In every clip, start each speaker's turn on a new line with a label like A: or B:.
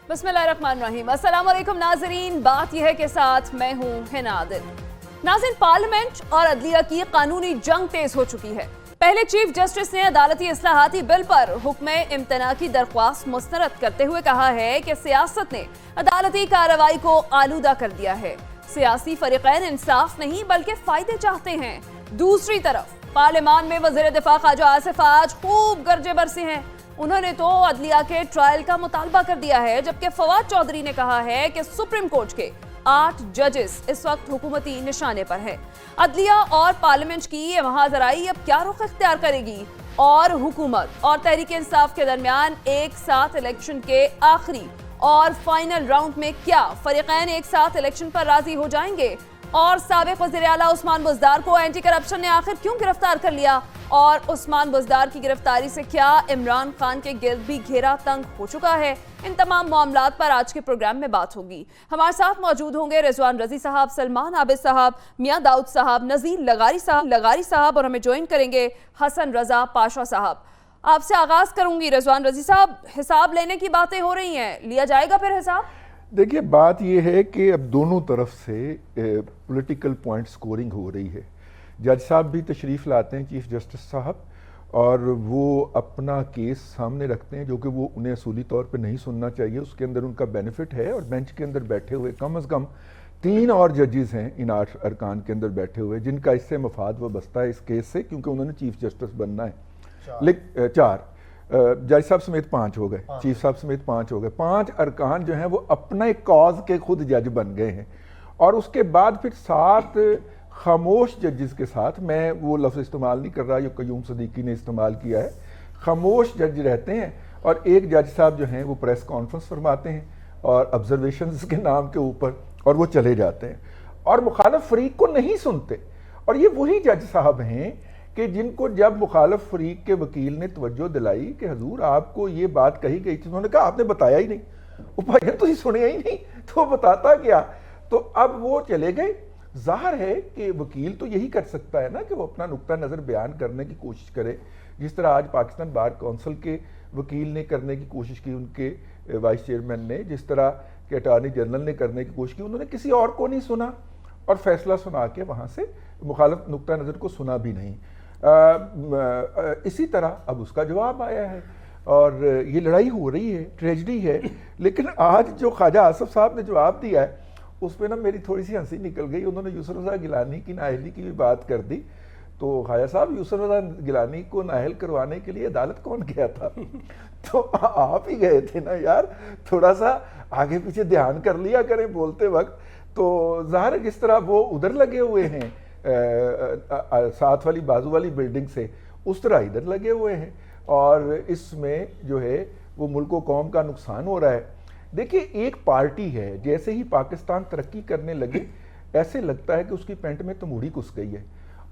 A: बिस्मिल्लाहिर्रहमानिर्रहीम। अस्सलाम वालेकुम नाज़रीन, बात यह है के साथ मैं हूं हिना आदिल। नाज़रीन, पार्लियामेंट और अदलिया की कानूनी जंग तेज हो चुकी है। पहले चीफ जस्टिस ने अदालती इस्लाहाती बिल पर हुक्म इम्तना की दरख्वास्त मुस्तरद करते हुए कहा है कि सियासत ने अदालती कार्रवाई को आलूदा कर दिया है। सियासी फरीकैन इंसाफ नहीं बल्कि फायदे चाहते हैं। दूसरी तरफ पार्लियामान में वज़ीर दिफा ख्वाजा आसिफ आज खूब गरजे बरसे हैं। उन्होंने तो अदलिया के ट्रायल का मुतालबा कर दिया है, जबकि फवाद चौधरी ने कहा है कि सुप्रीम कोर्ट के 8 जजेस इस वक्त हुकूमती निशाने पर है। अदलिया और पार्लियामेंट की ये महाजराई अब क्या रुख इख्तियार करेगी और हुकूमत और तहरीक इंसाफ के दरमियान एक साथ इलेक्शन के आखिरी और फाइनल राउंड में क्या फरीकैन एक साथ इलेक्शन पर राजी हो जाएंगे? और साबिक वज़ीर आला उस्मान बुज़दार को एंटी करप्शन ने आखिर क्यों गिरफ्तार कर लिया? और उस्मान बुज़दार की गिरफ्तारी से क्या इमरान खान के गिर्द भी घेरा तंग हो चुका है? इन तमाम मामलात पर आज के प्रोग्राम में बात होगी। हमारे साथ मौजूद होंगे रिजवान रजी साहब, सलमान आबिद साहब, मियां दाऊद साहब, नज़ीर लगारी साहब और हमें ज्वाइन करेंगे हसन रजा पाशा साहब। आपसे आगाज करूंगी रिजवान रजी साहब, हिसाब लेने की बातें हो रही हैं, लिया जाएगा फिर हिसाब?
B: देखिए, बात यह है कि अब दोनों तरफ से पॉलिटिकल पॉइंट स्कोरिंग हो रही है। जज साहब भी तशरीफ़ लाते हैं, चीफ जस्टिस साहब, और वो अपना केस सामने रखते हैं जो कि वो उन्हें असूली तौर पे नहीं सुनना चाहिए, उसके अंदर उनका बेनिफिट है। और बेंच के अंदर बैठे हुए कम अज़ कम 3 और जजेस हैं इन 8 अरकान के अंदर बैठे हुए, जिनका इससे मफाद वबस्ता है इस केस से, क्योंकि उन्होंने चीफ जस्टिस बनना है। 4 जज साहब समेत 5 हो गए, चीफ साहब समेत 5 हो गए। 5 अरकान जो हैं वो अपना एक कॉज के खुद जज बन गए हैं। और उसके बाद फिर 7 खामोश जजेस के साथ, मैं वो लफ्ज़ इस्तेमाल नहीं कर रहा जो कयूम सदीकी ने इस्तेमाल किया है, खामोश जज रहते हैं। और एक जज साहब जो हैं वो प्रेस कॉन्फ्रेंस फरमाते हैं और ऑब्जर्वेशंस के नाम के ऊपर, और वो चले जाते हैं और मुखालिफ फरीक को नहीं सुनते। और ये वही जज साहब हैं कि जिनको जब मुखालिफ फरीक के वकील ने तवज्जो दिलाई कि हजूर आपको ये बात कही गई थी, उन्होंने कहा आपने बताया ही नहीं, भाई तो सुनिया ही नहीं, तो बताता क्या? तो अब वो चले गए। जाहिर है कि वकील तो यही कर सकता है ना कि वो अपना नुक्ता नज़र बयान करने की कोशिश करे, जिस तरह आज पाकिस्तान बार कौंसिल के वकील ने करने की कोशिश की, उनके वाइस चेयरमैन ने, जिस तरह के अटॉर्नी जनरल ने करने की कोशिश की। उन्होंने किसी और को नहीं सुना और फैसला सुना के वहाँ से मुखालिफ नुक्ता नज़र को सुना भी नहीं। इसी तरह अब उसका जवाब आया है और ये लड़ाई हो रही है, ट्रेजिडी है। लेकिन आज जो ख्वाजा आसिफ साहब ने जवाब दिया है उस पर ना मेरी थोड़ी सी हंसी निकल गई। उन्होंने यूसुफ रज़ा गिलानी की नाअहली की भी बात कर दी। तो ख्वाजा साहब, यूसुफ रज़ा गिलानी को नाअहल करवाने के लिए अदालत कौन गया था? तो आप ही गए थे ना यार, थोड़ा सा आगे पीछे ध्यान कर लिया करें बोलते वक्त। तो ज़ाहिर है जिस तरह वो उधर लगे हुए हैं साथ वाली बाजू वाली बिल्डिंग से, उस तरह इधर लगे हुए हैं और इसमें जो है वो मुल्क व कौम का नुकसान हो रहा है। देखिए, एक पार्टी है, जैसे ही पाकिस्तान तरक्की करने लगे ऐसे लगता है कि उसकी पैंट में तमूड़ी घुस गई है।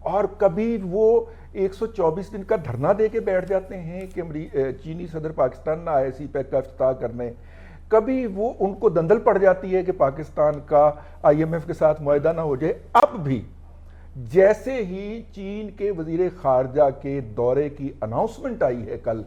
B: और कभी वो 124 दिन का धरना दे के बैठ जाते हैं कि चीनी सदर पाकिस्तान ना आए सीपैक का इफ्तिताह करने। कभी वो उनको दंदल पड़ जाती है कि पाकिस्तान का IMF के साथ मुआहदा ना हो जाए। अब भी जैसे ही चीन के वजीर खारजा के दौरे की अनाउंसमेंट आई है कल,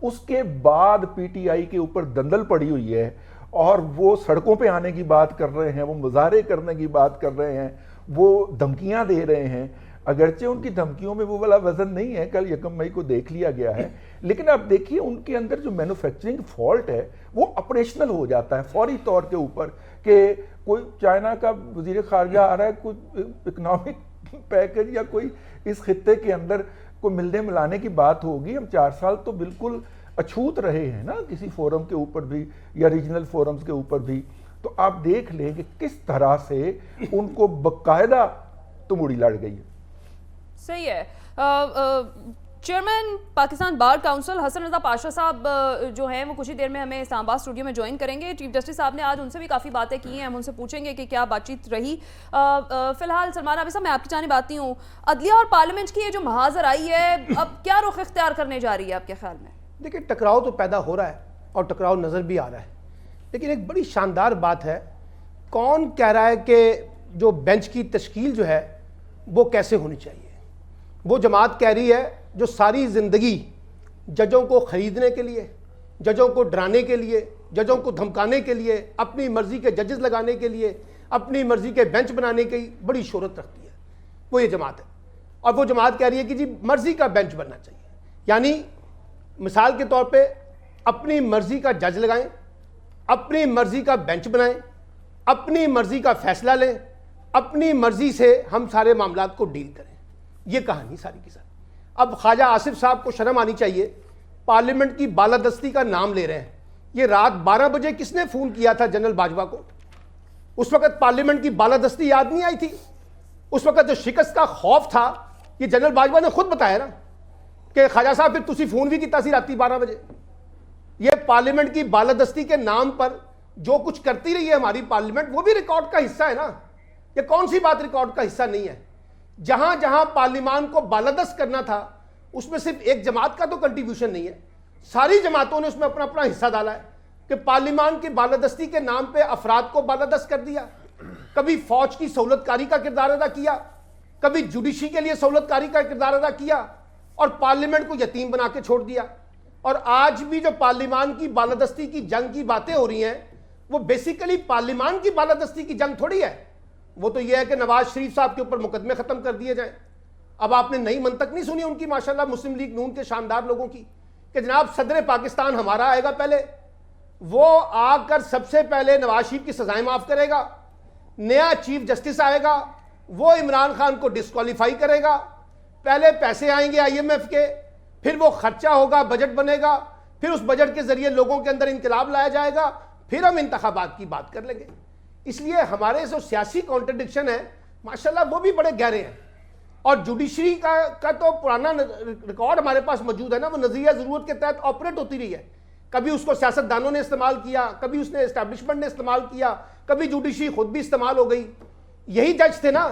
B: उसके बाद PTI के ऊपर दंदल पड़ी हुई है और वो सड़कों पे आने की बात कर रहे हैं, वो मुजाहरे करने की बात कर रहे हैं, वो धमकियां दे रहे हैं। अगरचे उनकी धमकियों में वो वाला वजन नहीं है, कल 1 मई को देख लिया गया है। लेकिन अब देखिए उनके अंदर जो मैन्युफैक्चरिंग फॉल्ट है वो ऑपरेशनल हो जाता है फौरी तौर के ऊपर कि कोई चाइना का वजीर खारजा आ रहा है, कोई इकनॉमिक पैकेज या कोई इस खित्ते के अंदर कोई मिलने मिलाने की बात होगी। हम 4 साल तो बिल्कुल अछूत रहे हैं ना किसी फोरम के ऊपर भी या रीजनल फोरम्स के ऊपर भी। तो आप देख लें कि किस तरह से उनको बकायदा तमुड़ी लड़ गई है।
A: सही है। Chairman Pakistan bar council Hasan Raza Pasha साहब जो हैं वो कुछ ही देर में हमें इस्लामाबाद स्टूडियो में ज्वाइन करेंगे। चीफ जस्टिस साहब ने आज उनसे भी काफ़ी बातें की हैं, हम उनसे पूछेंगे कि क्या बातचीत रही। फिलहाल सलमान आबिद साहब, मैं आपकी जानिब आती हूँ। अदलिया और पार्लियामेंट की ये जो महाजराई है अब क्या रुख इख्तियार करने जा रही है आपके ख्याल में?
C: देखिए, टकराव तो पैदा हो रहा है और टकराव नज़र भी आ रहा है, लेकिन एक बड़ी शानदार बात है, कौन कह रहा है कि जो बेंच की तश्कील जो है वो कैसे होनी चाहिए? वो जमात कह रही है जो सारी ज़िंदगी जजों को ख़रीदने के लिए, जजों को डराने के लिए, जजों को धमकाने के लिए, अपनी मर्जी के जजेस लगाने के लिए, अपनी मर्जी के बेंच बनाने की बड़ी शोहरत रखती है, वो ये जमात है। और वो जमात कह रही है कि जी मर्जी का बेंच बनना चाहिए, यानी मिसाल के तौर पे अपनी मर्जी का जज लगाएं, अपनी मर्जी का बेंच बनाएं, अपनी मर्जी का फैसला लें, अपनी मर्जी से हम सारे मामलात को डील करें। ये कहानी सारी की सारी। अब ख्वाजा आसिफ साहब को शर्म आनी चाहिए, पार्लियामेंट की बालादस्ती का नाम ले रहे हैं। ये रात 12 बजे किसने फोन किया था जनरल बाजवा को? उस वक्त पार्लियामेंट की बालादस्ती याद नहीं आई थी? उस वक्त जो शिकस्त का खौफ था, ये जनरल बाजवा ने खुद बताया ना कि ख्वाजा साहब फिर तुसी फोन भी किया सी राती 12 बजे। ये पार्लियामेंट की बालादस्ती के नाम पर जो कुछ करती रही है हमारी पार्लियामेंट, वो भी रिकॉर्ड का हिस्सा है ना। ये कौन सी बात रिकॉर्ड का हिस्सा नहीं है? जहां जहां पार्लियामान को बालादस्त करना था, उसमें सिर्फ एक जमात का तो कंट्रीब्यूशन नहीं है, सारी जमातों ने उसमें अपना अपना हिस्सा डाला है कि पार्लियामान की बालादस्ती के नाम पे अफराद को बालादस्त कर दिया। कभी फौज की सहूलतकारी का किरदार अदा किया, कभी जुडिशरी के लिए सहूलतकारी का किरदार अदा किया, और पार्लियामेंट को यतीम बना के छोड़ दिया। और आज भी जो पार्लियामान की बालादस्ती की जंग की बातें हो रही हैं, वो बेसिकली पार्लियामान की बालादस्ती की जंग थोड़ी है। वो तो ये है कि नवाज शरीफ साहब के ऊपर मुकदमे खत्म कर दिए जाएं। अब आपने नई मंतक नहीं सुनी उनकी, माशाल्लाह मुस्लिम लीग नून के शानदार लोगों की, कि जनाब सदर पाकिस्तान हमारा आएगा पहले, वो आकर सबसे पहले नवाज शरीफ की सजाएं माफ करेगा, नया चीफ जस्टिस आएगा, वो इमरान खान को डिस्क्वालीफाई करेगा, पहले पैसे आएंगे IMF के, फिर वो खर्चा होगा, बजट बनेगा, फिर उस बजट के जरिए लोगों के अंदर इंकलाब लाया जाएगा, फिर हम इंतखाबात की बात कर लेंगे। इसलिए हमारे जो सियासी कॉन्ट्रडिक्शन है माशाल्लाह वो भी बड़े गहरे हैं। और जुडिशरी का तो पुराना रिकॉर्ड हमारे पास मौजूद है ना, वो नजरिया जरूरत के तहत ऑपरेट होती रही है। कभी उसको सियासतदानों ने इस्तेमाल किया, कभी उसने एस्टैब्लिशमेंट ने इस्तेमाल किया, कभी जुडिशरी खुद भी इस्तेमाल हो गई। यही जज थे ना,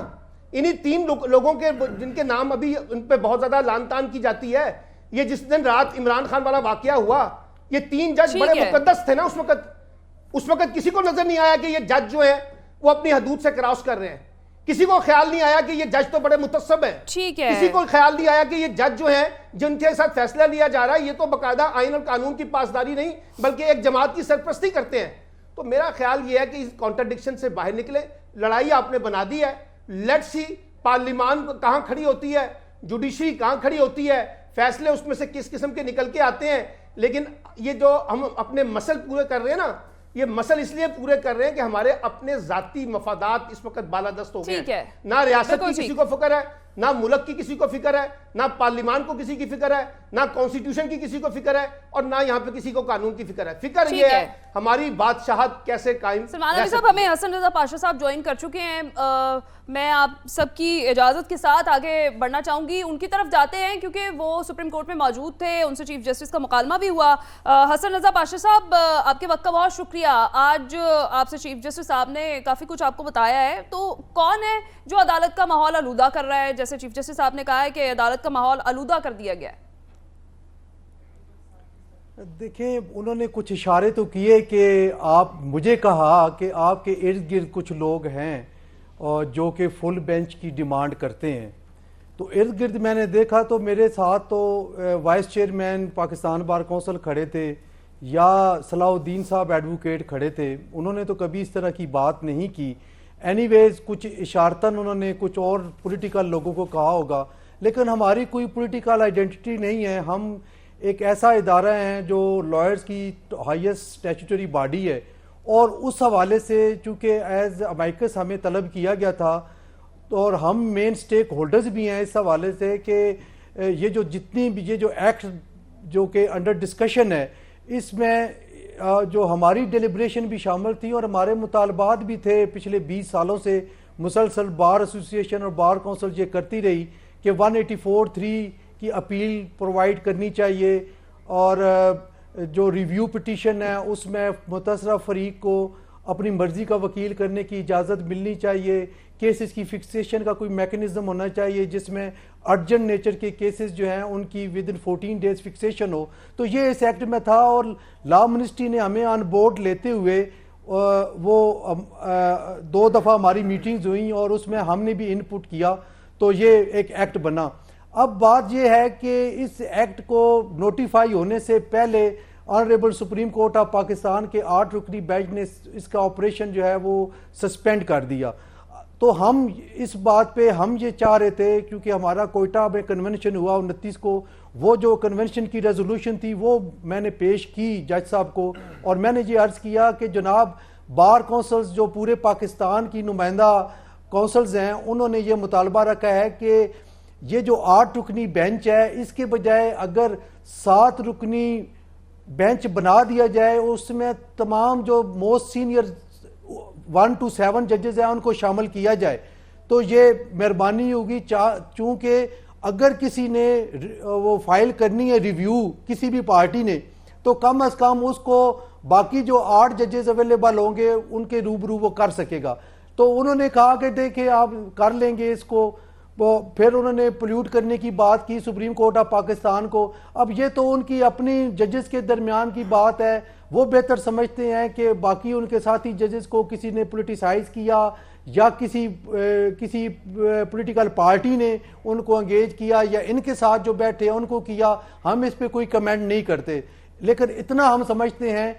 C: इन्हीं 3 लोगों के जिनके नाम अभी उन पर बहुत ज्यादा लान तान की जाती है। ये जिस दिन रात इमरान खान वाला वाकया हुआ, ये 3 जज बड़े मुकद्दस थे ना उस वक्त किसी को नजर नहीं आया कि ये जज जो है वो अपनी हदूद से क्रॉस कर रहे हैं। किसी को ख्याल नहीं आया कि ये जज तो बड़े मुतस्सब हैं।
A: ठीक है।
C: किसी को ख्याल नहीं आया कि ये जज जो है जिनके साथ फैसला लिया जा रहा है, ये तो बाकायदा आईन और कानून की पासदारी नहीं बल्कि एक जमात की सरपरस्ती करते हैं। तो मेरा ख्याल ये है कि इस कॉन्ट्रडिक्शन से बाहर निकले। लड़ाई आपने बना दी है, लेट्स सी पार्लियामान कहां खड़ी होती है, जुडिशरी कहां खड़ी होती है, फैसले उसमें से किस किस्म के निकल के आते हैं। लेकिन ये जो हम अपने मसल पूरे कर रहे हैं ना, ये मसल इसलिए पूरे कर रहे हैं कि हमारे अपने जाती मफादात इस वक्त बालादस्त हो गए हैं। ना रियासत की किसी को फिक्र है, ना मुल्क की किसी को फिक्र है, ना पार्लियामान को किसी की फिक्र है, ना कॉन्स्टिट्यूशन की किसी को फिक्र है, और ना यहाँ पे किसी को कानून की फिक्र है। फिक्र ये है हमारी बादशाहत कैसे कायम।
A: सलमान अली साहब, हमें हसन रजा पाशा साहब ज्वाइन कर चुके हैं। मैं आप सबकी इजाजत के साथ आगे बढ़ना चाहूंगी, उनकी तरफ जाते हैं क्योंकि वो सुप्रीम कोर्ट में मौजूद थे, उनसे चीफ जस्टिस का मुकालमा भी हुआ। हसन रजा पाशा साहब, आपके वक्त का बहुत शुक्रिया। आज आपसे चीफ जस्टिस साहब ने काफी कुछ आपको बताया है, तो कौन है जो अदालत का माहौल आलूदा कर रहा है? जैसे चीफ जस्टिस साहब ने कहा है कि अदालत का माहौल आलूदा कर दिया गया है।
D: देखें, उन्होंने कुछ इशारे तो किए कि आप मुझे कहा कि आपके इर्द गिर्द कुछ लोग हैं और जो कि फुल बेंच की डिमांड करते हैं। तो इर्द गिर्द मैंने देखा तो मेरे साथ तो vice chairman Pakistan bar council खड़े थे या सलाउद्दीन साहब एडवोकेट खड़े थे। उन्होंने तो कभी इस तरह की बात नहीं की। एनीवेज कुछ इशारतन उन्होंने कुछ और पॉलिटिकल लोगों को कहा होगा, लेकिन हमारी कोई पॉलिटिकल आइडेंटिटी नहीं है। हम एक ऐसा इदारा है जो लॉयर्स की हाईएस्ट स्टैट्यूटरी बॉडी है, और उस हवाले से चूँकि एज अमाइकस हमें तलब किया गया था, तो और हम मेन स्टेक होल्डर्स भी हैं इस हवाले से कि ये जो जितनी भी ये जो एक्ट जो कि अंडर डिस्कशन है, इसमें जो हमारी डेलिब्रेशन भी शामिल थी और हमारे मुतालबात भी थे। पिछले 20 सालों से मुसलसल बार एसोसिएशन और बार कौंसिल ये करती रही कि 184(3) की अपील प्रोवाइड करनी चाहिए, और जो रिव्यू पिटीशन है उसमें मुतसरा फरीक को अपनी मर्जी का वकील करने की इजाज़त मिलनी चाहिए। केसेस की फिक्सेशन का कोई मैकेनिज्म होना चाहिए जिसमें अर्जेंट नेचर के केसेस जो हैं उनकी विद इन 14 डेज फिक्सेशन हो। तो ये इस एक्ट में था, और लॉ मिनिस्ट्री ने हमें ऑन बोर्ड लेते हुए वो 2 दफ़ा हमारी मीटिंग्स हुई और उसमें हमने भी इनपुट किया, तो ये एक एक्ट बना। अब बात यह है कि इस एक्ट को नोटिफाई होने से पहले honourable supreme court of Pakistan के 8 रुकनी बेंच ने इसका ऑपरेशन जो है वो सस्पेंड कर दिया। तो हम इस बात पे हम ये चाह रहे थे, क्योंकि हमारा कोयटा में कन्वेंशन हुआ 29 को, वो जो कन्वेंशन की रेजोल्यूशन थी वो मैंने पेश की जज साहब को, और मैंने ये अर्ज़ किया कि जनाब बार काउंसिल्स जो पूरे पाकिस्तान की नुमाइंदा काउंसिल्स हैं, उन्होंने ये मुतालबा रखा है कि ये जो 8 रुकनी बेंच है इसके बजाय अगर 7 रुकनी बेंच बना दिया जाए, उसमें तमाम जो मोस्ट सीनियर 1 to 7 जजेस हैं उनको शामिल किया जाए, तो ये मेहरबानी होगी। चूंकि अगर किसी ने वो फाइल करनी है रिव्यू किसी भी पार्टी ने, तो कम अज कम उसको बाकी जो 8 जजेस अवेलेबल होंगे उनके रूबरू वो कर सकेगा। तो उन्होंने कहा कि देखिए आप कर लेंगे इसको, फिर उन्होंने पोल्यूट करने की बात की सुप्रीम कोर्ट ऑफ पाकिस्तान को। अब ये तो उनकी अपनी जजेस के दरमियान की बात है, वो बेहतर समझते हैं कि बाकी उनके साथी जजेस को किसी ने पोलिटिसाइज किया या किसी पॉलिटिकल पार्टी ने उनको एंगेज किया या इनके साथ जो बैठे हैं उनको किया, हम इस पे कोई कमेंट नहीं करते। लेकिन इतना हम समझते हैं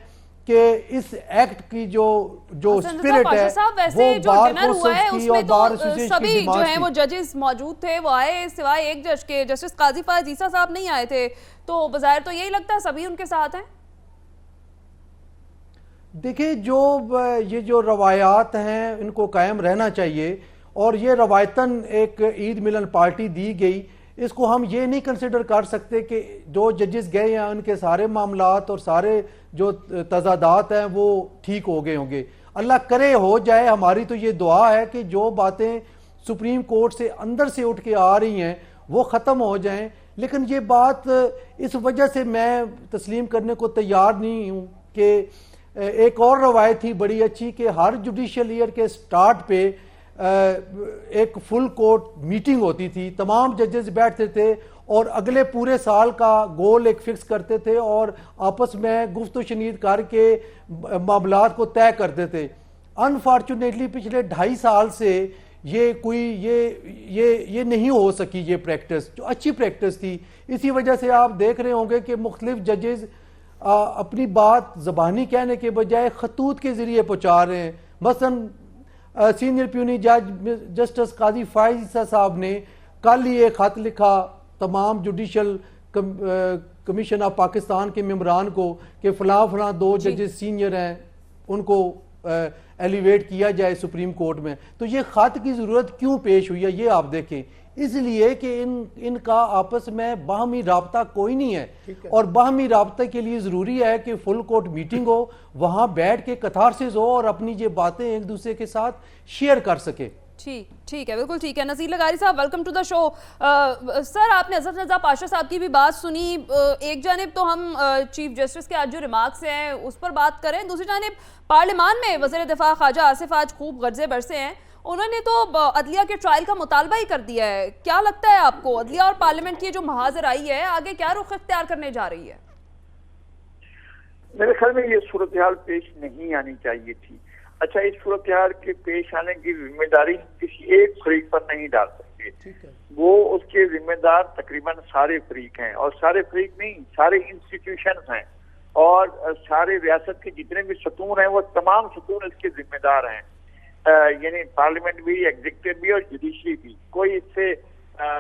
D: कि इस एक्ट की जो स्पिरिट है वो बार काउंसिल्स की और बार एसोसिएशन
A: सभी
D: की
A: जो है वो जजेस मौजूद थे, वो आए, सिवाय एक जज के जस्टिस काजी फायज ईसा साहब नहीं आए थे। तो बज़ाहिर तो यही लगता है सभी उनके साथ हैं।
D: देखिए ये जो रवायात हैं इनको कायम रहना चाहिए, और ये रवायतन एक ईद मिलन पार्टी दी गई, इसको हम ये नहीं कंसिडर कर सकते कि जो जजेस गए हैं उनके सारे मामलात और सारे जो तजादात हैं वो ठीक हो गए होंगे। अल्लाह करे हो जाए, हमारी तो ये दुआ है कि जो बातें सुप्रीम कोर्ट से अंदर से उठ के आ रही हैं वो ख़त्म हो जाएं। लेकिन ये बात इस वजह से मैं तस्लीम करने को तैयार नहीं हूँ कि एक और रवायत थी बड़ी अच्छी कि हर जुडिशल ईयर के स्टार्ट पे एक फुल कोर्ट मीटिंग होती थी, तमाम जजेस बैठते थे और अगले पूरे साल का गोल एक फिक्स करते थे और आपस में गुफ्त शनीद करके मामलात को तय करते थे। अनफॉर्चुनेटली पिछले 2.5 साल से ये नहीं हो सकी ये प्रैक्टिस, जो अच्छी प्रैक्टिस थी। इसी वजह से आप देख रहे होंगे कि मुख्तलिफ जजेस अपनी बात ज़बानी कहने के बजाय खतूत के ज़रिए पहुँचा रहे हैं। मसलन सीनियर प्यूनी जज जस्टिस काजी फायज ईसा साहब ने कल ही एक खत लिखा तमाम जुडिशल कमीशन ऑफ पाकिस्तान के मेंबरान को कि फलां 2 जजेस सीनियर हैं उनको एलिवेट किया जाए सुप्रीम कोर्ट में। तो ये खत की ज़रूरत क्यों पेश हुई है ये आप देखें, इसलिए कि इनका आपस में बाहमी राब्ता कोई नहीं है, और बाहमी राब्ते के लिए ज़रूरी है कि फुल कोर्ट मीटिंग हो, वहाँ बैठ के कथारसिस हो और अपनी ये बातें एक दूसरे के साथ शेयर कर सके।
A: ठीक है, बिल्कुल ठीक है। नज़ीर लगारी साहब, welcome to the show. Sir, आपने हज़रत रज़ा पाशा साहब की भी बात सुनी। एक जानिब तो हम चीफ जस्टिस के आज जो रिमार्क्स हैं उस पर बात करें, दूसरी जानिब पार्लियामान में वज़ीर दिफा ख्वाजा आसिफ आज खूब गर्जे बरसे हैं, उन्होंने तो अदलिया के ट्रायल का मुतालबा ही कर दिया है। क्या लगता है आपको, अदलिया और पार्लियामेंट की जो महाजर आई है आगे क्या रुख इख्तियार करने जा रही है?
E: मेरे ख्याल में ये सूरत हाल पेश नहीं आनी चाहिए थी। अच्छा, इस सूरत हाल के पेश आने की जिम्मेदारी किसी एक फरीक पर नहीं डाल सकते, वो उसके जिम्मेदार तकरीबन सारे फरीक हैं, और सारे फरीक नहीं, सारे इंस्टीट्यूशंस हैं, और सारे रियासत के जितने भी सतून हैं वो तमाम सतून इसके जिम्मेदार हैं, यानी पार्लियामेंट भी, एग्जीक्यूटिव भी और जुडिशरी भी। कोई इससे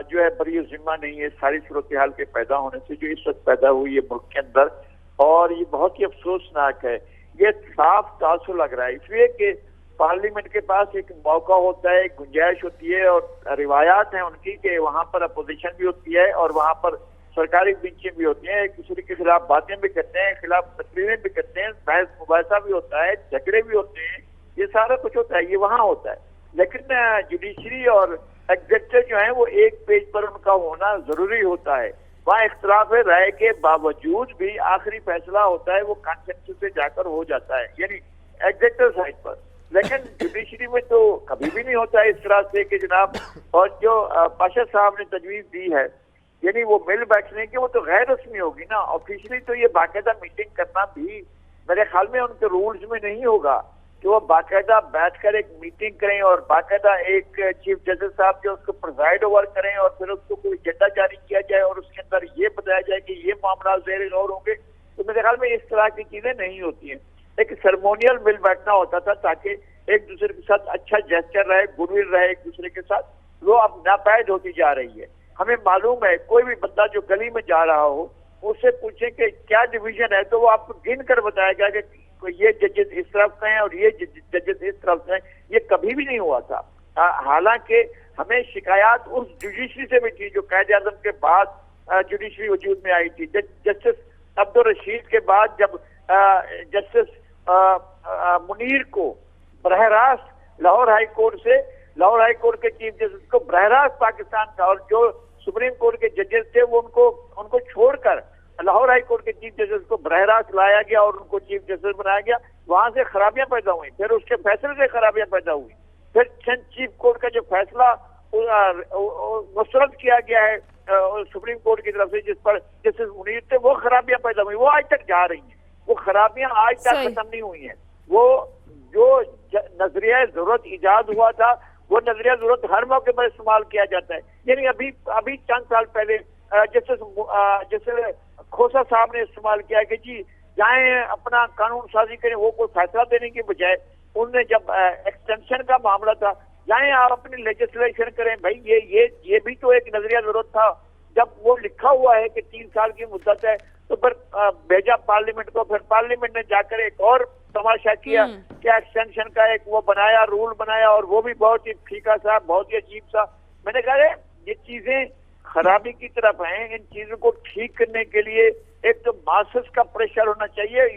E: जो है बरी जिम्मा नहीं है सारी सूरत हाल के पैदा होने से जो इस वक्त पैदा हुई है मुल्क के अंदर, और ये बहुत ही अफसोसनाक है। ये साफ तासुर लग रहा है इसलिए कि पार्लियामेंट के पास एक मौका होता है, एक गुंजाइश होती है, और रिवायात हैं उनकी कि वहाँ पर अपोजिशन भी होती है और वहाँ पर सरकारी बेंचें भी होती हैं, एक दूसरे के खिलाफ बातें भी करते हैं, खिलाफ तकरीरें भी करते हैं, बहस मुबाहिसा भी होता है, झगड़े भी होते हैं, ये सारा कुछ होता है, ये वहाँ होता है। लेकिन जुडिशरी और एग्जीक्यूटिव जो है वो एक पेज पर उनका होना जरूरी होता है। वहाँ इख्तिलाफ राय के बावजूद भी आखिरी फैसला होता है वो कंसेंसस से जाकर हो जाता है, यानी एग्जीक्यूटिव साइड पर। लेकिन जुडिशरी में तो कभी भी नहीं होता है इस तरह से कि जनाब, और जो पाशा साहब ने तजवीज दी है यानी वो मिल बैठने की, वो तो गैर रस्मी होगी ना। ऑफिशियली तो ये बाकायदा मीटिंग करना भी मेरे ख्याल में उनके रूल्स में नहीं होगा कि वो बाकायदा बैठकर एक मीटिंग करें और बाकायदा एक चीफ जस्टिस साहब जो उसको प्रिजाइड ओवर करें और फिर उसको कोई एजेंडा जारी किया जाए और उसके अंदर ये बताया जाए कि ये मामला ज़ेर गौर होंगे। तो मेरे ख्याल में इस तरह की चीजें नहीं होती हैं। एक सेरेमोनियल मिल बैठना होता था ताकि एक दूसरे के साथ अच्छा जेस्चर रहे, गुडविल रहे एक दूसरे के साथ। वो अब नापायद होती जा रही है। हमें मालूम है कोई भी बंदा जो गली में जा रहा हो उससे पूछे कि क्या डिवीजन है, तो वो आपको गिन कर बताएगा कि ये जजेस इस तरफ से हैं और ये जजेस इस तरफ से हैं। ये कभी भी नहीं हुआ था। हालांकि हमें शिकायत उस जुडिशरी से भी थी जो कायदे आजम के बाद जुडिशरी वजूद में आई थी। जस्टिस अब्दुल रशीद के बाद जब जस्टिस मुनीर को बरह रास्त लाहौर हाई कोर्ट के चीफ जस्टिस को बरह रास्त पाकिस्तान का, और जो सुप्रीम कोर्ट के जजेस थे वो उनको छोड़कर लाहौर हाई कोर्ट के चीफ जस्टिस को बरह रास्त लाया गया और उनको चीफ जस्टिस बनाया गया। वहां से खराबियां पैदा हुई, फिर उसके फैसले से खराबियां पैदा हुई, फिर चीफ कोर्ट का जो फैसला मुस्तरद किया गया है सुप्रीम कोर्ट की तरफ से जिस पर जस्टिस मुनीर थे, वो खराबियां पैदा हुई, वो आज तक जा रही हैं। वो खराबियां आज तक खत्म नहीं हुई हैं। वो जो नजरिया जरूरत इजाद हुआ था वो नजरिया जरूरत हर मौके पर इस्तेमाल किया जाता है। यानी अभी चंद साल पहले जैसे खोसा साहब ने इस्तेमाल किया कि जी जाएं अपना कानून साजी करें, वो कोई फैसला देने के बजाय उनने जब एक्सटेंशन का मामला था, जाएं आप अपनी लेजिस्लेशन करें। भाई ये भी तो एक नजरिया जरूरत था। जब वो लिखा हुआ है कि 3 साल की मुद्दत है तो फिर भेजा पार्लियामेंट को, फिर पार्लियामेंट ने जाकर एक और तमाशा किया कि एक्सटेंशन का एक वो बनाया, रूल बनाया, और वो भी बहुत ही फीका सा, बहुत ही अजीब सा। मैंने कहा ये चीजें खराबी की तरफ हैं। इन चीजों को ठीक करने के लिए एक तो मासेस का प्रेशर होना चाहिए।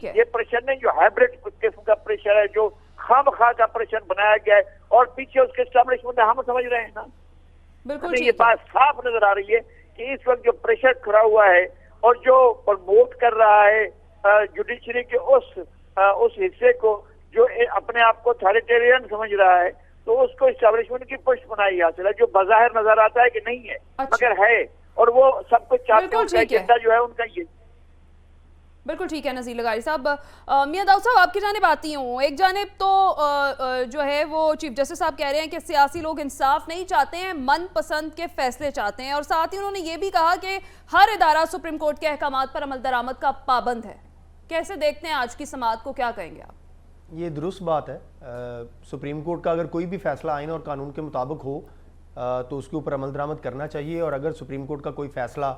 E: ये प्रेशर नहीं जो हाइब्रिड किस्म का प्रेशर है, जो खामखा का प्रेशर बनाया गया है और पीछे उसके एस्टेब्लिशमेंट हम समझ रहे हैं ना।
A: बिल्कुल
E: ये बात साफ नजर आ रही है कि इस वक्त जो प्रेशर खड़ा हुआ है और जो प्रमोट कर रहा है जुडिशरी के उस हिस्से को जो अपने आप को अथॉरिटेरियन समझ रहा है, तो उसको एस्टेब्लिशमेंट की पुष्ट बनाई हासिल है, जो बाज़ाहिर नजर आता है कि नहीं है, मगर है, और वो सब कुछ चाहते हैं। उनका एजेंडा जो है उनका ये।
A: बिल्कुल ठीक है नज़ीर लगारी साहब। मियां दाऊद साहब आपकी जानिब आती हूँ। एक जानिब तो जो है वो चीफ जस्टिस साहब कह रहे हैं कि सियासी लोग इंसाफ नहीं चाहते हैं, मन पसंद के फैसले चाहते हैं, और साथ ही उन्होंने ये भी कहा कि हर इदारा सुप्रीम कोर्ट के अहकामात पर अमल दरामद का पाबंद है। कैसे देखते हैं आज की समाअत को, क्या कहेंगे आप?
F: ये दुरुस्त बात है। सुप्रीम कोर्ट का अगर कोई भी फैसला आइन और कानून के मुताबिक हो तो उसके ऊपर अमल दरामद करना चाहिए, और अगर सुप्रीम कोर्ट का कोई फैसला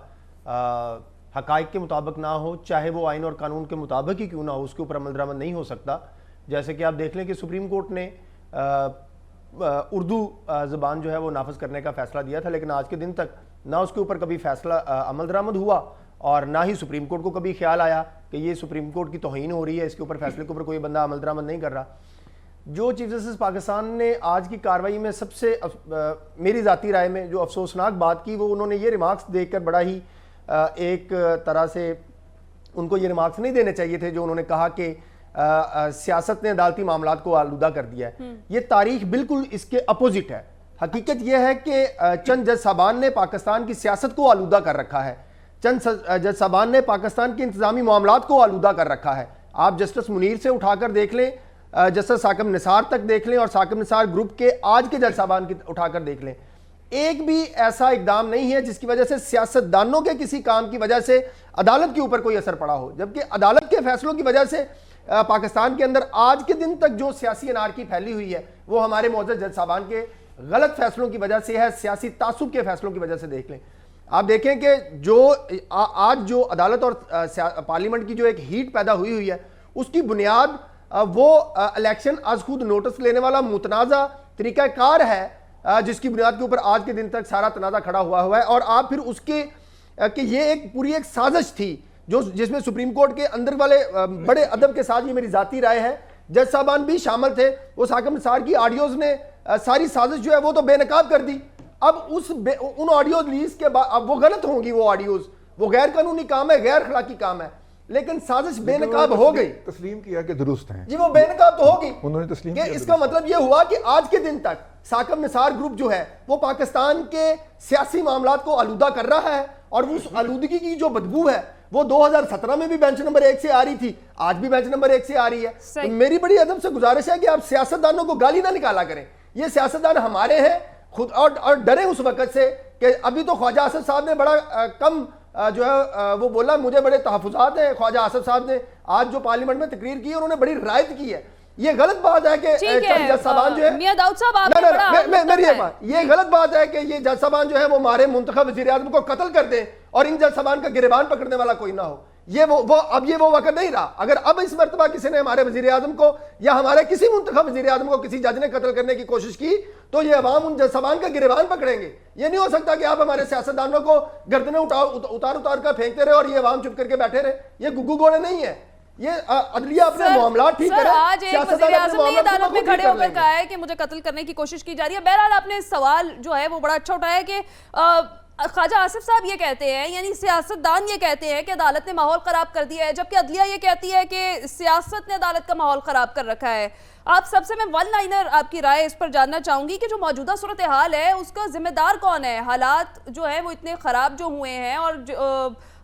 F: हकाइक के मुताबिक ना हो, चाहे वो आइन और कानून के मुताबिक ही क्यों ना हो, उसके ऊपर अमल दरामद नहीं हो सकता। जैसे कि आप देख लें कि सुप्रीम कोर्ट ने उर्दू ज़बान जो है वो नाफिज करने का फैसला दिया था, लेकिन आज के दिन तक ना उसके ऊपर कभी फैसला अमल दरामद हुआ और ना ही सुप्रीम कोर्ट को कभी ख्याल आया कि ये सुप्रीम कोर्ट की तौहीन हो रही है, इसके ऊपर फैसले के ऊपर कोई बंदा अमल दरामद नहीं कर रहा। जो चीफ जस्टिस पाकिस्तान ने आज की कार्रवाई में सबसे मेरी ज़ाती राय में जो अफसोसनाक बात की, वो उन्होंने ये रिमार्क्स देखकर बड़ा ही एक तरह से उनको ये रिमार्क्स नहीं देने चाहिए थे, जो उन्होंने कहा कि सियासत ने अदालती मामलात को आलूदा कर दिया है। ये तारीख बिल्कुल इसके अपोजिट है। हकीकत यह है कि चंद जज साहबान ने पाकिस्तान की सियासत को आलूदा कर रखा है, चंद जज साहबान ने पाकिस्तान के इंतजामी मामलात को आलूदा कर रखा है। आप जस्टिस मुनीर से उठाकर देख लें, जस्टिस साकिब निसार तक देख लें, और साकिब निसार ग्रुप के आज के जज साहबान की उठाकर देख लें, एक भी ऐसा इकदाम नहीं है जिसकी वजह से सियासतदानों के किसी काम की वजह से अदालत के ऊपर कोई असर पड़ा हो, जबकि अदालत के फैसलों की वजह से पाकिस्तान के अंदर आज के दिन तक जो सियासी अनारकी फैली हुई है वो हमारे मौजूद जज साहबान के गलत फैसलों की वजह से है, सियासी तासुब के फैसलों की वजह से। देख लें, आप देखें कि जो आज जो अदालत और पार्लियामेंट की जो एक हीट पैदा हुई है, उसकी बुनियाद वो इलेक्शन आज खुद नोटिस लेने वाला मुतनाज़ा तरीक़ाकार है, जिसकी बुनियाद के ऊपर आज के दिन तक सारा तनाज़ा खड़ा हुआ है। और आप फिर उसके कि ये एक पूरी एक साजिश थी जो जिसमें सुप्रीम कोर्ट के अंदर वाले बड़े अदब के साथ, ये मेरी जाती राय है, जज साहबान भी शामिल थे। वो साकिब निसार की ऑडियोज ने सारी साजिश जो है वो तो बेनकाब कर दी। अब उन ऑडियो रिलीज के बाद अब वो गलत होंगी, वो ऑडियोज, वो गैर कानूनी काम है, गैर अखलाकी काम है, लेकिन साजिश बेनकाब हो गई।
B: तस्लीम किया कि दुरुस्त है
F: जी, वो बेनकाब तो होगी।
B: उन्होंने तस्लीम
F: किया। इसका मतलब ये हुआ कि आज के दिन तक साकिब निसार ग्रुप जो है वो पाकिस्तान के सियासी मामलात को आलूदा कर रहा है, और उस आलूदगी की जो बदबू है वो 2017 में भी बेंच नंबर 1 से आ रही थी, आज भी बेंच नंबर 1 से आ रही है। तो मेरी बड़ी अदब से गुजारिश है कि आप सियासतदानों को गाली ना निकाला करें। ये सियासतदान हमारे हैं खुद, और डरे उस वक्त से कि अभी तो ख्वाजा आसिफ साहब ने बड़ा कम जो है वो बोला मुझे बड़े तहफुजात हैं। ख्वाजा आसिफ साहब ने आज जो पार्लियामेंट में तकरीर की उन्होंने बड़ी रियायत की है। ये गलत बात है कि जज साहबान जो है
A: मियां दाऊद साहब आपने
F: मेरी ये गलत बात है कि ये जज साहबान जो है वो हमारे मुंतखब वज़ीर आज़म को कत्ल कर दें और इन जज साहबान का गिरबान पकड़ने वाला कोई ना हो। ये अब ये वो वक्त नहीं रहा। अगर अब इस मर्तबा किसी ने हमारे वज़ीर आज़म को या हमारे किसी मुंतखब वज़ीर आज़म को किसी जज ने कत्ल करने की कोशिश की तो ये अवाम उन जज साहबान का गिरबान पकड़ेंगे। ये नहीं हो सकता कि आप हमारे सियासतदानों को गर्दनें उतार कर फेंकते रहे और ये अवाम चुप करके बैठे रहे। ये गुग्गू घोड़े नहीं है। ये अदलिया अपने मामला ठीक करे।
A: आज एक वज़ीर आज़म ने अदालत में खड़े होकर कहा है कि मुझे कत्ल करने की कोशिश की जा रही है। बहरहाल आपने सवाल जो है वो बड़ा अच्छा उठाया है कि ख्वाजा आसिफ साहब ये कहते हैं, यानी सियासतदान ये कहते हैं कि अदालत ने माहौल खराब कर दिया है, जबकि अदलिया ये कहती है कि सियासत ने अदालत का माहौल खराब कर रखा है। आप सबसे मैं वन लाइनर आपकी राय इस पर जानना चाहूंगी कि जो मौजूदा सूरत हाल है उसका जिम्मेदार कौन है? हालात जो है वो इतने खराब जो हुए हैं और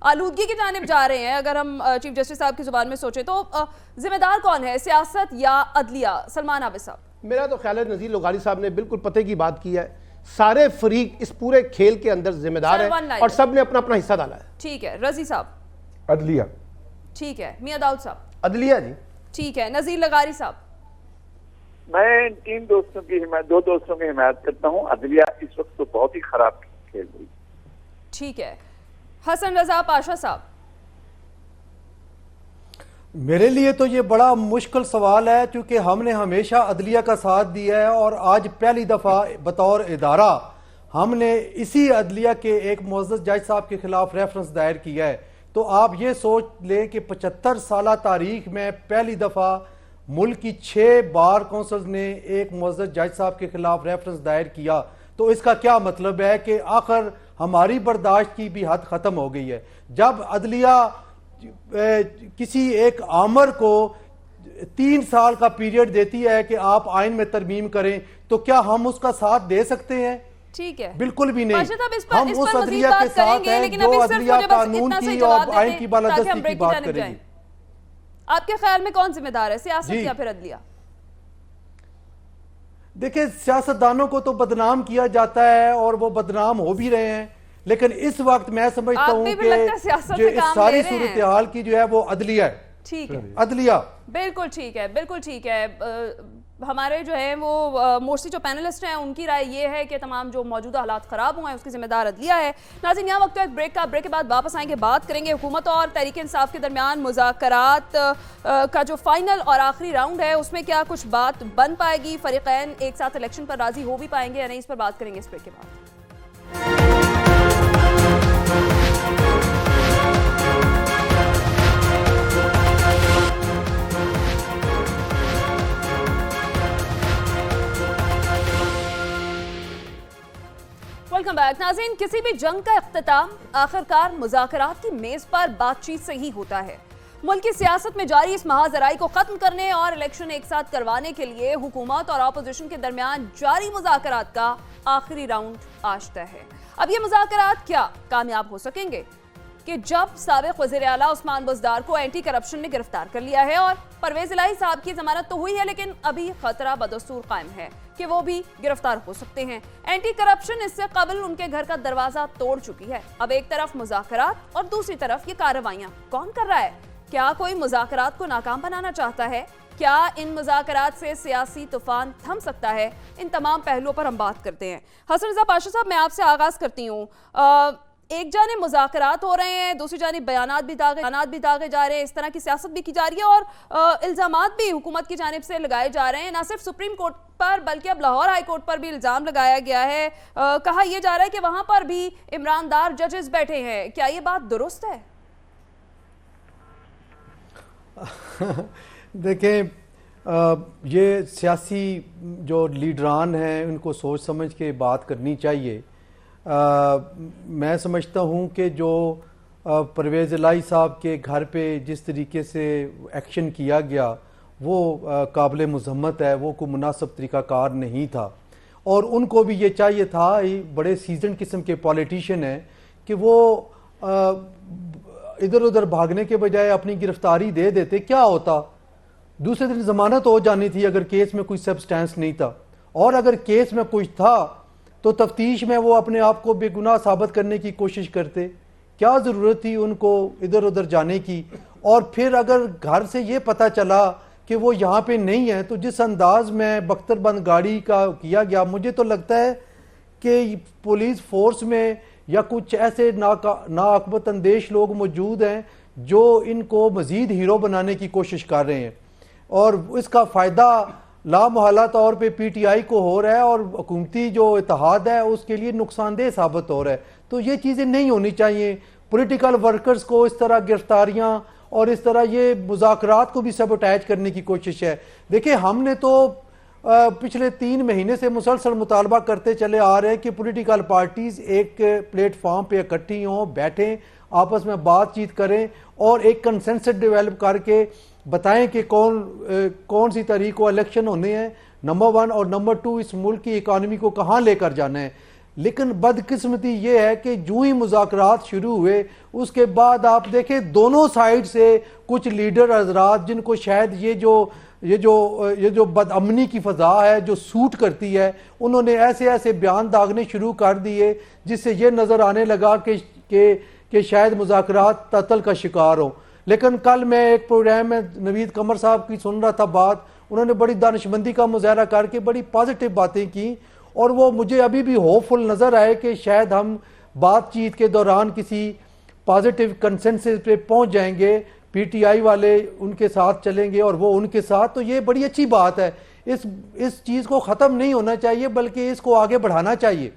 A: आलूदगी की जानिब जा रहे हैं, अगर हम चीफ जस्टिस साहब की जुबान में सोचें तो जिम्मेदार कौन है, सियासत या अदलिया? सलमान आबिद साहब।
C: मेरा तो ख्याल है नज़ीर लोगारी साहब ने बिल्कुल पते की बात की है। सारे फरीक इस पूरे खेल के अंदर जिम्मेदार है और सब ने अपना अपना हिस्सा डाला है। ठीक है,
A: रजी साहब।
B: अदलिया।
A: ठीक है, मियां दाऊद साहब।
F: अदलिया जी।
A: ठीक है, नज़ीर लगारी साहब।
E: मैं दो दोस्तों की हिमायत करता हूँ। अदलिया इस वक्त तो बहुत ही खराब खेल रही।
A: ठीक है, हसन रजा पाशा साहब।
D: मेरे लिए तो ये बड़ा मुश्किल सवाल है क्योंकि हमने हमेशा अदलिया का साथ दिया है और आज पहली दफ़ा बतौर इदारा हमने इसी अदलिया के एक मुअज़्ज़ज़ जज साहब के खिलाफ रेफरेंस दायर किया है। तो आप ये सोच लें कि 75 साल तारीख में पहली दफ़ा मुल्क की 6 बार काउंसिल ने एक मुअज़्ज़ज़ जज साहब के खिलाफ रेफरेंस दायर किया। तो इसका क्या मतलब है कि आखिर हमारी बर्दाश्त की भी हद ख़त्म हो गई है। जब अदलिया किसी एक आमर को 3 साल का पीरियड देती है कि आप आइन में तरमीम करें तो क्या हम उसका साथ दे सकते हैं?
A: ठीक है,
D: बिल्कुल भी नहीं।
A: हम उस अदलिया के साथ हैं जो अदलिया कानून की और आइन की बालादस्ती की बात करेगी। आपके ख्याल में कौन जिम्मेदार है, सियासत या फिर अदलिया? देखिए, सियासतदानों को तो बदनाम किया जाता है और वो बदनाम हो भी रहे हैं, लेकिन इस वक्त मैं समझता हूँ कि जो इस सारी सूरत हाल की जो है वो अदलिया है। ठीक है, अदलिया बिल्कुल ठीक है, बिल्कुल ठीक है। हमारे जो है वो मोस्टली जो पैनलिस्ट हैं उनकी राय ये है कि तमाम जो मौजूदा हालात ख़राब हुए हैं उसकी जिम्मेदार अदलिया है। नाज़रीन, यहाँ वक्त एक ब्रेक का, ब्रेक के बाद वापस आएंगे, बात करेंगे हुकूमत और तहरीक इंसाफ के दरमियान मुज़ाकरात का जो फाइनल और आखिरी राउंड है उसमें क्या कुछ बात बन पाएगी, फरीक़ैन एक साथ इलेक्शन पर राजी हो भी पाएंगे या नहीं, इस पर बात करेंगे इस ब्रेक के बाद। Welcome back. नाज़रीन, किसी भी जंग का इख्तिताम आखिरकार मुज़ाकरात की मेज़ पर बातचीत से ही होता है। मुल्क की सियासत में जारी इस महाजराई को खत्म करने और इलेक्शन एक साथ करवाने के लिए हुकूमत और अपोजिशन के दरमियान जारी मुज़ाकरात का आखिरी राउंड आज तय है। अब ये मुज़ाकरात क्या कामयाब हो सकेंगे कि जब साबिक़ वज़ीर आला उस्मान बुज़दार को एंटी करप्शन ने गिरफ्तार कर लिया है और परवेज़ इलाही साहब की जमानत तो हुई है, लेकिन अभी खतरा बदस्तूर कायम है कि वो भी गिरफ्तार हो सकते हैं। एंटी करप्शन इससे कबल उनके घर का दरवाजा तोड़ चुकी है। अब एक तरफ मुज़ाकरात और दूसरी तरफ ये कार्रवाइयां कौन कर रहा है? क्या कोई मुज़ाकरात को नाकाम बनाना चाहता है? क्या इन मुज़ाकरात से सियासी तूफान थम सकता है? इन तमाम पहलुओं पर हम बात करते हैं। हसन रज़ा पाशा साहब, मैं आपसे आगाज करती हूँ। एक जाने मुज़ाकरात हो रहे हैं, दूसरी जाने बयानात भी दागे जा रहे हैं, इस तरह की सियासत भी की जा रही है और इल्ज़ामात भी हुकूमत की जानिब से लगाए जा रहे हैं। ना सिर्फ सुप्रीम कोर्ट पर बल्कि अब लाहौर हाई कोर्ट पर भी इल्ज़ाम लगाया गया है। कहा यह जा रहा है कि वहां पर भी इमरानदार जजेस बैठे हैं। क्या ये बात दुरुस्त है?
D: देखें, ये सियासी जो लीडरान हैं उनको सोच समझ के बात करनी चाहिए। मैं समझता हूँ कि जो परवेज़ इलाही साहब के घर पे जिस तरीके से एक्शन किया गया वो काबिल मज़म्मत है, वो कोई मुनासिब तरीक़ाकार नहीं था और उनको भी ये चाहिए था, ये बड़े सीजन किस्म के पॉलिटिशियन हैं, कि वो इधर उधर भागने के बजाय अपनी गिरफ्तारी दे देते। क्या होता, दूसरे दिन ज़मानत हो जानी थी अगर केस में कोई सब्सटेंस नहीं था, और अगर केस में कुछ था तो तफ्तीश में वो अपने आप को बेगुनाह साबित करने की कोशिश करते। क्या ज़रूरत थी उनको इधर उधर जाने की। और फिर अगर घर से ये पता चला कि वो यहाँ पे नहीं है, तो जिस अंदाज में बख्तरबंद गाड़ी का किया गया, मुझे तो लगता है कि पुलिस फोर्स में या कुछ ऐसे नाअक्बत अंदेश लोग मौजूद हैं जो इनको मजीद हीरो बनाने की कोशिश कर रहे हैं, और इसका फ़ायदा लामहला तौर पे पीटीआई को हो रहा है और हुकूमती जो इत्तेहाद है उसके लिए नुकसानदेह साबित हो रहा है। तो ये चीज़ें नहीं होनी चाहिए। पॉलिटिकल वर्कर्स को इस तरह गिरफ्तारियां और इस तरह ये मुज़ाकरात को भी सबोटाइज करने की कोशिश है। देखिए, हमने तो पिछले 3 महीने से मुसलसल मुतालबा करते चले आ रहे हैं कि पॉलिटिकल पार्टीज एक प्लेटफॉर्म पे इकट्ठी हों, बैठें, आपस में बातचीत करें और एक कंसेंसस डेवलप करके बताएं कि कौन सी तारीख को इलेक्शन होने हैं, नंबर 1, और नंबर 2 इस मुल्क की इकानमी को कहाँ लेकर जाना है। लेकिन बदकिस्मती ये है कि जो ही मुज़ाकरात शुरू हुए उसके बाद आप देखें दोनों साइड से कुछ लीडर हजरात जिनको शायद ये जो बदअमनी की फ़ज़ा है जो सूट करती है, उन्होंने ऐसे ऐसे बयान दागने शुरू कर दिए जिससे ये नज़र आने लगा कि शायद मुज़ाकरात तअत्तुल का शिकार हो। लेकिन कल मैं एक प्रोग्राम में नवीद कमर साहब की सुन रहा था बात, उन्होंने बड़ी दानिशमंदी का मुजाहरा करके बड़ी पॉजिटिव बातें की, और वो मुझे अभी भी होपफुल नज़र आए कि शायद हम बातचीत के दौरान किसी पॉजिटिव कंसेंसस पे पहुंच जाएंगे, पीटीआई वाले उनके साथ चलेंगे और वो उनके साथ। तो ये बड़ी अच्छी बात है। इस चीज़ को ख़त्म नहीं होना चाहिए बल्कि इसको आगे बढ़ाना चाहिए।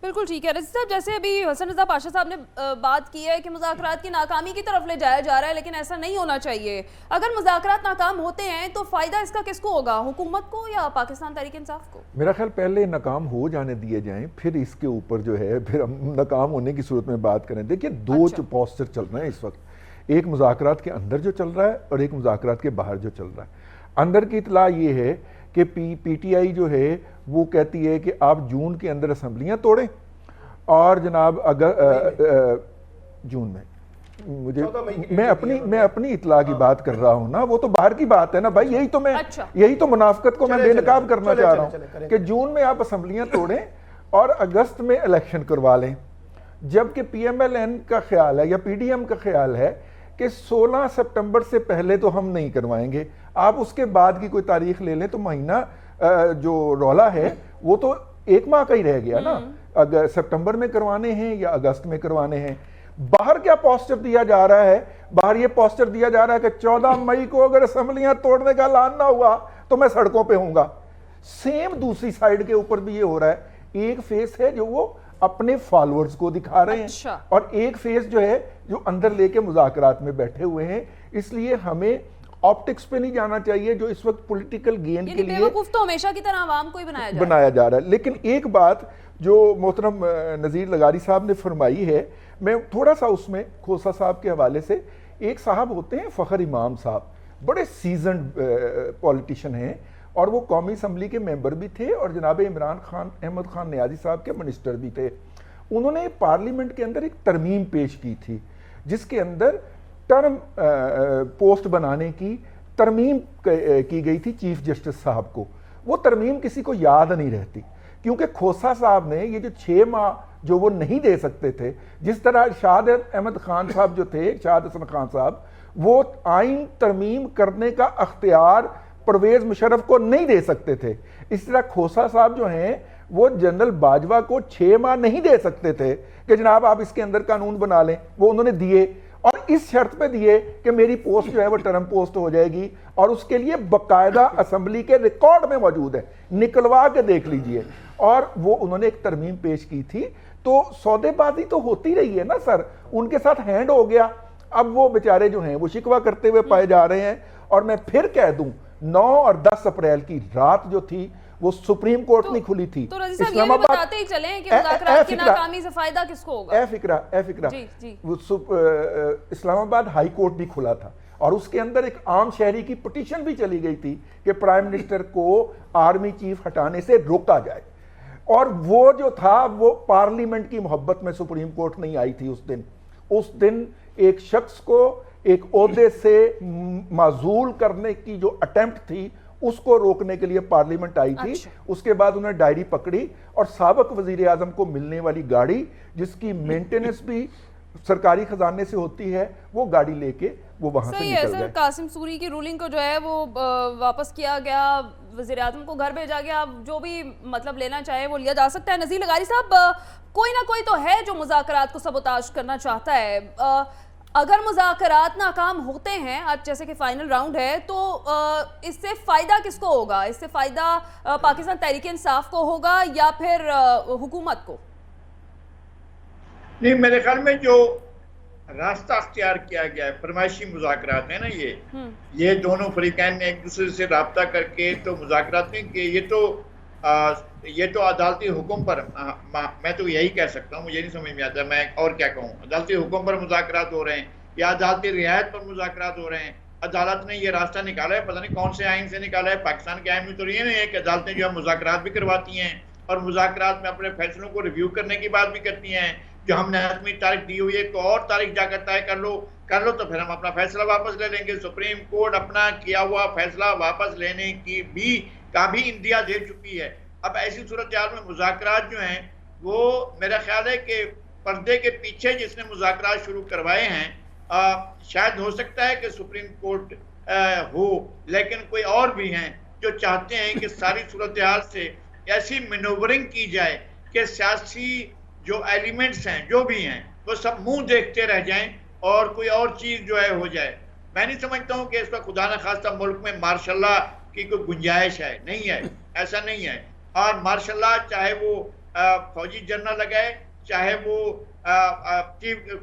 A: बिल्कुल ठीक है रज़ी साहब, जैसे अभी हसन रज़ा पाशा साहब ने बात की है कि मुज़ाकरात की नाकामी की तरफ ले जाया जा रहा है, लेकिन ऐसा नहीं होना चाहिए। अगर मुज़ाकरात नाकाम होते हैं तो फ़ायदा इसका किसको होगा, हुकूमत को या पाकिस्तान तहरीक इंसाफ को? मेरा
B: ख्याल पहले नाकाम हो जाने दिए जाएं, फिर इसके ऊपर जो है फिर हम नाकाम होने की सूरत में बात करें। देखिए, दो पोस्टर चल रहे हैं इस वक्त, एक मुज़ाकरात के अंदर जो चल रहा है और एक मुज़ाकरात के बाहर जो चल रहा है। अंदर की इतला ये है कि पीटीआई जो है वो कहती है कि आप जून के अंदर असम्बलियाँ तोड़ें और जनाब जून में मैं अपनी इतला की बात कर रहा हूं ना, वो तो बाहर की बात है ना भाई। यही तो मुनाफिकत को मैं बेनकाब करना चाह रहा हूं कि जून में आप असम्बलियां तोड़ें और अगस्त में इलेक्शन करवा लें, जबकि पीएमएलएन का ख्याल है या पीडीएम का ख्याल है कि 16 सितंबर से पहले तो हम नहीं करवाएंगे। आप उसके बाद की कोई तारीख ले लें तो महीना जो रौला है वो तो 1 माह का ही रह गया ना। अगर सितंबर में करवाने हैं या अगस्त में करवाने हैं। बाहर क्या पोस्टर दिया जा रहा है? बाहर ये पोस्टर दिया जा रहा है कि 14 मई को अगर असेंबलियां तोड़ने का ऐलान ना हुआ तो मैं सड़कों पे हूंगा। सेम दूसरी साइड के ऊपर भी ये हो रहा है। एक फेस है जो वो अपने फॉलोअर्स को दिखा रहे हैं और एक फेस जो है जो अंदर लेके मुज़ाकरात में बैठे हुए हैं। इसलिए हमें ऑप्टिक्स पे नहीं जाना चाहिए जो इस वक्त पॉलिटिकल गेन के लिए
A: बेवकूफ तो हमेशा की तरह आवाम को ही
B: बनाया जा रहा है। लेकिन एक बात जो मोहतरम नज़ीर लगारी साहब ने फरमाई है, मैं थोड़ा सा उसमें खोसा साहब के हवाले से, एक साहब होते हैं फ़खर इमाम साहब, बड़े सीजन्ड पॉलिटिशियन हैं और वो कौमी असम्बली के मेंबर भी थे और जनाब इमरान खान अहमद खान नियाज़ी साहब के मिनिस्टर भी थे। उन्होंने पार्लियामेंट के अंदर एक तरमीम पेश की थी जिसके अंदर टर्म पोस्ट बनाने की तरमीम की गई थी चीफ जस्टिस साहब को। वो तरमीम किसी को याद नहीं रहती क्योंकि खोसा साहब ने ये जो 6 माह जो वो नहीं दे सकते थे, जिस तरह शाद अहमद खान साहब जो थे, शाद हसन खान साहब, वो आइन तरमीम करने का अख्तियार परवेज मुशर्रफ को नहीं दे सकते थे। इस तरह खोसा साहब जो हैं वो जनरल बाजवा को 6 माह नहीं दे सकते थे कि जनाब आप इसके अंदर कानून बना लें। वो उन्होंने दिए और इस शर्त पे दिए कि मेरी पोस्ट जो है वो टर्म पोस्ट हो जाएगी और उसके लिए बकायदा असेंबली के रिकॉर्ड में मौजूद है, निकलवा के देख लीजिए। और वो उन्होंने एक तरमीम पेश की थी। तो सौदेबाजी तो होती रही है ना सर, उनके साथ हैंड हो गया। अब वो बेचारे जो हैं वो शिकवा करते हुए पाए जा रहे हैं। और मैं फिर कह दूं 9 और 10 अप्रैल की रात जो थी वो सुप्रीम कोर्ट नहीं खुली थी।
A: तो रज़ी साहब ये बताते ही चलें कि मुज़ाकरात की नाकामी से फायदा किसको होगा?
B: फिक्रा इस्लामाबाद हाई कोर्ट भी खुला था और उसके अंदर एक आम शहरी की पिटीशन भी चली गई थी कि प्राइम मिनिस्टर को आर्मी चीफ हटाने से रोका जाए। और वो जो था वो पार्लियामेंट की मोहब्बत में सुप्रीम कोर्ट नहीं आई थी उस दिन एक शख्स को एक ओहदे से माजूल करने की जो अटेम्प्ट थी उसको रोकने के लिए पार्लियामेंट आई थी। उसके बाद उन्होंने डायरी पकड़ी और साबिक वजीर आजम को मिलने वाली गाड़ी जिसकी मेंटेनेंस भी सरकारी खजाने से होती है, वो गाड़ी लेके वो वहां से
A: सही है
B: निकल
A: सर।
B: गए।
A: कासिम सूरी की रूलिंग को जो है वो वापस किया गया, वज़ीर आज़म को घर भेजा गया, जो भी मतलब लेना चाहे वो लिया जा सकता है। नज़ीर लगारी साहब, कोई ना कोई तो है जो मुज़ाकरात को सबोताज करना चाहता है। अगर मुज़ाकरात नाकाम होते हैं, आज जैसे कि फाइनल राउंड है, तो इससे फ़ायदा किसको होगा? इससे फ़ायदा पाकिस्तान तहरीक इंसाफ को होगा या फिर हुकूमत को?
E: नहीं, मेरे ख्याल में जो रास्ता अख्तियार किया गया है, फरमाइशी मुज़ाकरात है ना, ये दोनों फरीकैन ने एक दूसरे से राब्ता करके तो मुज़ाकरात नहीं किए। ये तो अदालती हुक्म पर, मैं तो यही कह सकता हूँ, मुझे नहीं समझ में आता मैं और क्या कहूँ। अदालती हुक्म पर मुज़ाकरात हो रहे हैं या अदालती रियायत पर मुज़ाकरात हो रहे हैं। अदालत ने ये रास्ता निकाला है, पता नहीं कौन से आइन से निकाला है। पाकिस्तान के आइन में तो ये नहीं है कि अदालतें जो है मुज़ाकरात भी करवाती हैं और मुज़ाकरात में अपने फैसलों को रिव्यू करने की बात भी करती हैं। जो हमने हतमी तारीख दी हुई है, तो और तारीख जाकर तय कर लो तो फिर हम अपना फैसला वापस ले लेंगे। सुप्रीम कोर्ट अपना किया हुआ फैसला वापस लेने की भी इंदिया दे चुकी है। अब ऐसी सूरत हाल में मुज़ाकरात जो हैं वो मेरा ख्याल है कि पर्दे के पीछे जिसने मुज़ाकरात शुरू करवाए हैं, शायद हो सकता है कि सुप्रीम कोर्ट हो, लेकिन कोई और भी हैं जो चाहते हैं कि सारी सूरत हाल से ऐसी मैनूवरिंग की जाए कि सियासी जो एलिमेंट्स हैं जो भी हैं वो सब मुंह देखते रह जाएं और कोई और चीज़ जो है हो जाए। मैं नहीं समझता हूँ कि इसका खुदा न खास्ता मुल्क में मार्शल लॉ की कोई गुंजाइश है, नहीं है, ऐसा नहीं है। और मार्शल लॉ चाहे वो फौजी जनरल लगाए, चाहे वो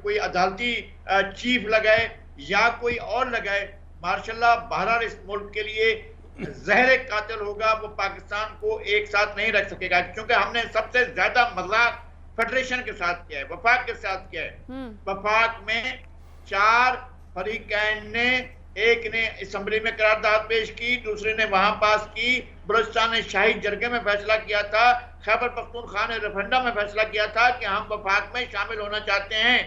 E: कोई अदालती चीफ लगाए या कोई और लगाए, मार्शल लॉ बहरहाल इस मुल्क के लिए जहर कातिल होगा। वो पाकिस्तान को एक साथ नहीं रख सकेगा, क्योंकि हमने सबसे ज्यादा मजाक फेडरेशन के साथ किया है, वफाक के साथ किया है। वफाक में 4 फरीकैन ने, एक ने असम्बली में करारदाद पेश की, दूसरे ने वहां पास की, बलूचिस्तान ने शाही जरगे में फैसला किया था, खैबर पख्तूनख्वा ने रेफरेंडम में फैसला किया था कि हम वफाक में शामिल होना चाहते हैं।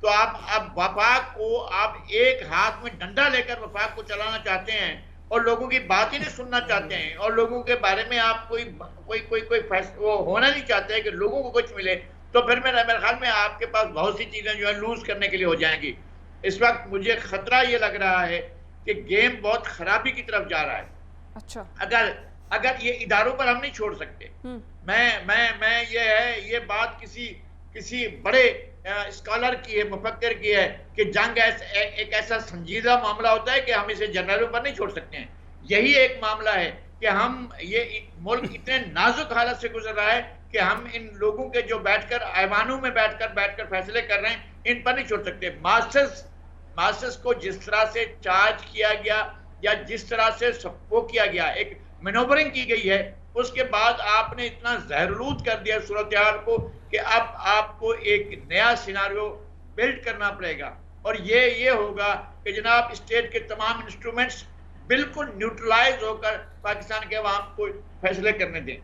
E: तो आप अब वफाक को आप एक हाथ में डंडा लेकर वफाक को चलाना चाहते हैं और लोगों की बात ही नहीं सुनना चाहते हैं और लोगों के बारे में आप कोई वो होना नहीं चाहते कि लोगों को कुछ मिले, तो फिर मेरे ख्याल में आपके पास बहुत सी चीजें जो है लूज करने के लिए हो जाएंगी। इस वक्त मुझे खतरा ये लग रहा है कि गेम बहुत खराबी की तरफ जा रहा है।
A: अच्छा,
E: अगर ये इदारों पर हम नहीं छोड़ सकते। मैं ये बात किसी बड़े स्कॉलर की है, मुफक्किर की है कि जंग एक ऐसा संजीदा मामला होता है कि हम इसे जनरलों पर नहीं छोड़ सकते हैं। यही एक मामला है कि हम ये मुल्क इतने नाजुक हालत से गुजर रहा है कि हम इन लोगों के जो बैठकर ऐवानों में बैठकर फैसले कर रहे हैं, इन पर नहीं छोड़ सकते। मास्टर्स को जिस तरह से चार्ज किया गया या जिस तरह से वो किया गया, एक मैनोवरिंग की गई है, उसके बाद आपने इतना जहरलूद कर दिया सूरत हाल को कि अब आपको एक नया सिनारियो बिल्ड करना पड़ेगा। और ये होगा कि जनाब स्टेट के तमाम इंस्ट्रूमेंट्स बिल्कुल न्यूट्रलाइज होकर पाकिस्तान के अवाम को फैसले करने दें।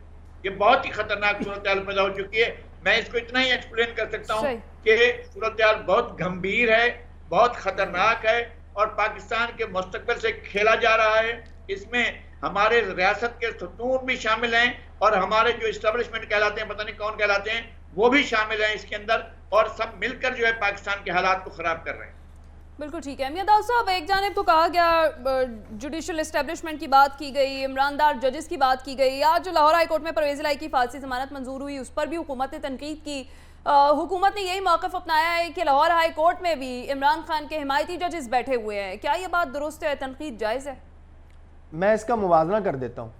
E: ये बहुत ही खतरनाक सूरत हाल पैदा हो चुकी है। मैं इसको इतना ही एक्सप्लेन कर सकता हूँ कि सूरत हाल बहुत गंभीर है, बहुत खतरनाक है और पाकिस्तान के मुस्तकबिल से खेला जा रहा है। इसमें हमारे रियासत के सतून भी शामिल हैं और हमारे जो इस्टेब्लिशमेंट कहलाते हैं, पता नहीं कौन कहलाते हैं, वो भी शामिल हैं इसके अंदर, और सब मिलकर जो है पाकिस्तान के हालात को खराब कर रहे हैं।
A: बिल्कुल ठीक है मियां दाऊद साहब, एक जानिब तो कहा गया जुडिशल इस्टेब्लिशमेंट की बात की गई, इमरानदार जजेस की बात की गई। आज जो लाहौर हाई कोर्ट में परवेज़ इलाही की फांसी जमानत मंजूर हुई, उस पर भी हुकूमत ने तनकीद की। हुकूमत ने यही मौक़िफ़ अपनाया है कि लाहौर हाई कोर्ट में भी इमरान खान के हिमायती जजेस बैठे हुए हैं। क्या ये बात दुरुस्त है, तनकीद जायज़ है?
F: मैं इसका मुवाजना कर देता हूँ।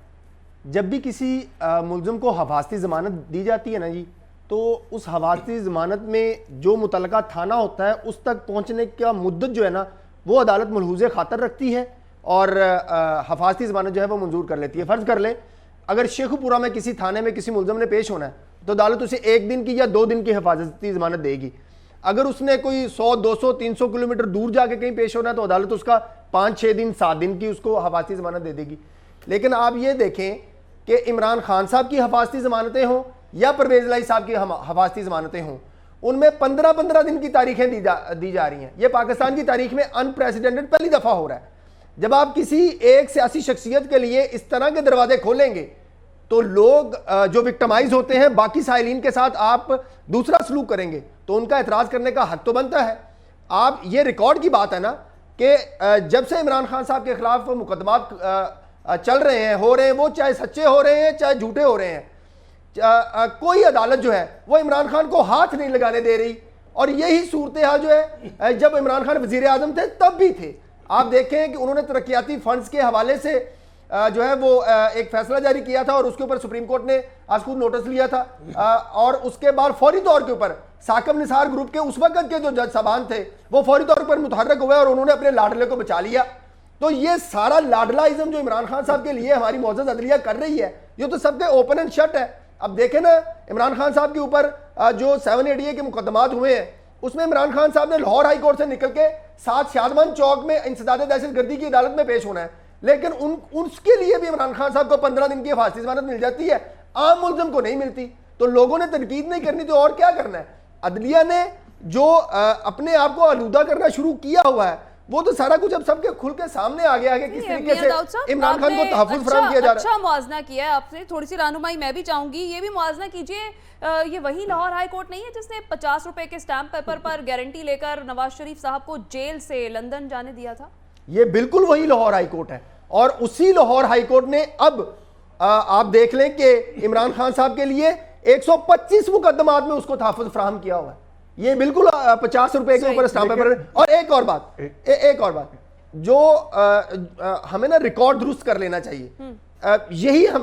F: जब भी किसी मुल्ज़िम को हफाजती ज़मानत दी जाती है ना जी, तो उस हफाजती ज़मानत में जो मुतलका थाना होता है उस तक पहुँचने का मुद्दत जो है ना, वो अदालत मलहूज़े खातर रखती है और हफाजती ज़मानत जो है वो मंजूर कर लेती है। फ़र्ज़ कर ले अगर शेखुपुरा में किसी थाने में किसी मुल्ज़िम ने पेश होना है तो अदालत उसे 1 दिन की या 2 दिन की हिफाजती ज़मानत देगी। अगर उसने कोई 100, 200, 300 किलोमीटर दूर जाके कहीं पेश होना है तो अदालत उसका 5, 6 दिन, 7 दिन की उसको हिफाजती ज़मानत दे देगी। लेकिन आप ये देखें कि इमरान खान साहब की हिफाजती ज़मानतें हों या परवेज़ इलाही साहब की हिफाजती ज़मानतें हों, उनमें 15-15 दिन की तारीखें दी जा रही हैं। ये पाकिस्तान की तारीख में अनप्रेसिडेंटेड पहली दफ़ा हो रहा है। जब आप किसी एक सियासी शख्सियत के लिए इस तरह के दरवाजे खोलेंगे तो लोग जो विक्टिमाइज होते हैं बाकी साइलिन के साथ आप दूसरा सलूक करेंगे तो उनका एतराज करने का हक तो बनता है। आप ये रिकॉर्ड की बात है ना कि जब से इमरान खान साहब के खिलाफ मुकदमात चल रहे हैं, हो रहे हैं, वो चाहे सच्चे हो रहे हैं चाहे झूठे हो रहे हैं, कोई अदालत जो है वो इमरान खान को हाथ नहीं लगाने दे रही। और यही सूरत हाल जो है जब इमरान खान वजीर आजम थे तब भी थे। आप देखें कि उन्होंने तरक्याती फंड्स के हवाले से जो है वो एक फैसला जारी किया था और उसके ऊपर सुप्रीम कोर्ट ने आज खुद नोटिस लिया था, और उसके बाद फौरी तौर के ऊपर साकब निसार ग्रुप के उस वक्त के जो जज साहबान थे वो फौरी तौर पर मुतहर्रक हुए और उन्होंने अपने लाडले को बचा लिया। तो ये सारा लाडलाइज्म जो इमरान खान साहब के लिए हमारी मौजूद अदलिया कर रही है, ये तो सबके ओपन एंड शट है। अब देखें ना, इमरान खान साहब के ऊपर जो 7ADA के मुकदमात हुए हैं उसमें इमरान खान साहब ने लाहौर हाई कोर्ट से निकल के 7 शादमान चौक में इंसदाद दहशतगर्दी की अदालत में पेश होना है, लेकिन उसके लिए भी इमरान खान साहब को 15 दिन की हिफाजती जमानत मिल जाती है, आम मुल्ज़िम को नहीं मिलती। तो लोगों ने तनकीद नहीं करनी तो और क्या करना है। अदलिया ने जो अपने आप को आलूदा करना शुरू किया हुआ है वो तो सारा कुछ अब सबके खुल के सामने आ गया है कि किस तरीके से इमरान खान को तहफ़्फ़ुज़ फराहम किया जा रहा है।
A: अच्छा मुआवजा किया है आपने, थोड़ी सी रहनुमाई मैं भी चाहूंगी, ये भी मुआवजा कीजिए। ये वही लाहौर हाई कोर्ट नहीं है जिसने 50 रुपए के स्टैम्प पेपर पर गारंटी लेकर नवाज शरीफ साहब को जेल से लंदन जाने दिया था?
F: ये बिल्कुल वही लाहौर हाई कोर्ट है और उसी लाहौर हाई कोर्ट ने अब आप देख लें कि इमरान खान साहब के लिए 125 मुकदमात में उसको तहफ़्फ़ुज़ फराहम किया हुआ है। ये बिल्कुल 50 रुपए के ऊपर स्टैम्प पेपर। और एक और बात जो हमें ना रिकॉर्ड दुरुस्त कर लेना चाहिए। यही हम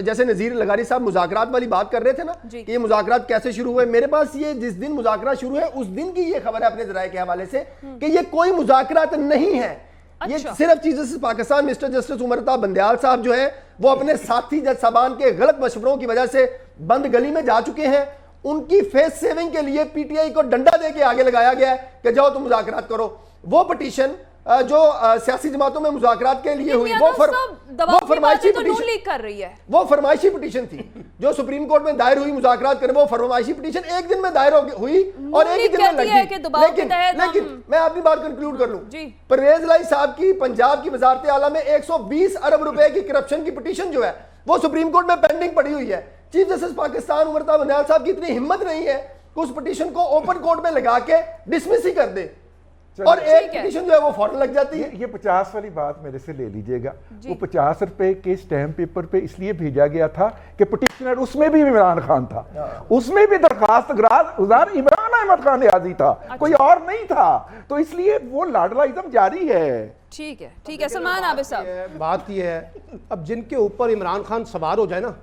F: जैसे नज़ीर लगारी साहब मुज़ाकरात वाली बात कर रहे थे ना कि ये मुज़ाकरात कैसे शुरू हुए, मेरे पास ये जिस दिन मुज़ाकरात शुरू है उस दिन की ये खबर है अपने ज़राए के हवाले से कि ये कोई मुज़ाकरात नहीं है। ये सिर्फ चीज़ justice Pakistan mister justice Umar Ata Bandial साहब जो है वो अपने साथी जज साहबान के गलत मशवरों की वजह से बंद गली में जा चुके हैं। उनकी फेस सेविंग के लिए पीटीआई को डंडा दे के आगे लगाया गया है कि जाओ तुम मुज़ाकरात करो। वो पिटीशन जो सियासी जमातों में मुज़ाकरात के लिए हुई वो फरमाइशी पिटीशन
A: कर रही है,
F: वो फरमाइशी पिटीशन थी जो सुप्रीम कोर्ट में दायर हुई मुज़ाकरात करने। वो फरमाइशी पिटीशन एक दिन में दायर हुई और एक ही दिन में लग गई। लेकिन मैं अपनी बात कंक्लूड कर लूं, परवेज लाई साहब की पंजाब की वजारत आला में 120 अरब रुपए की करप्शन की पिटीशन जो है वो सुप्रीम कोर्ट में पेंडिंग पड़ी हुई है। चीफ जस्टिस पाकिस्तान उमर अता बंदयाल साहब की इतनी हिम्मत नहीं है कि उस पिटीशन को ओपन कोर्ट में लगा के डिसमिस ही कर दे और एक पिटीशन जो है वो फौरन लग जाती है।
B: ये 50 वाली बात मेरे से ले लीजिएगा। वो 50 रुपए के स्टैम्प पेपर पे इसलिए भेजा गया था कि पिटीशनर उसमें भी इमरान खान था, उसमें भी दरखास्त गुजार इमरान अहमद खान नियाज़ी था, कोई और नहीं था, तो इसलिए वो लाडलाइज्म जारी है।
A: ठीक है सलमान आबिद साहब,
C: बात ये है अब जिनके ऊपर इमरान खान सवार हो जाए ना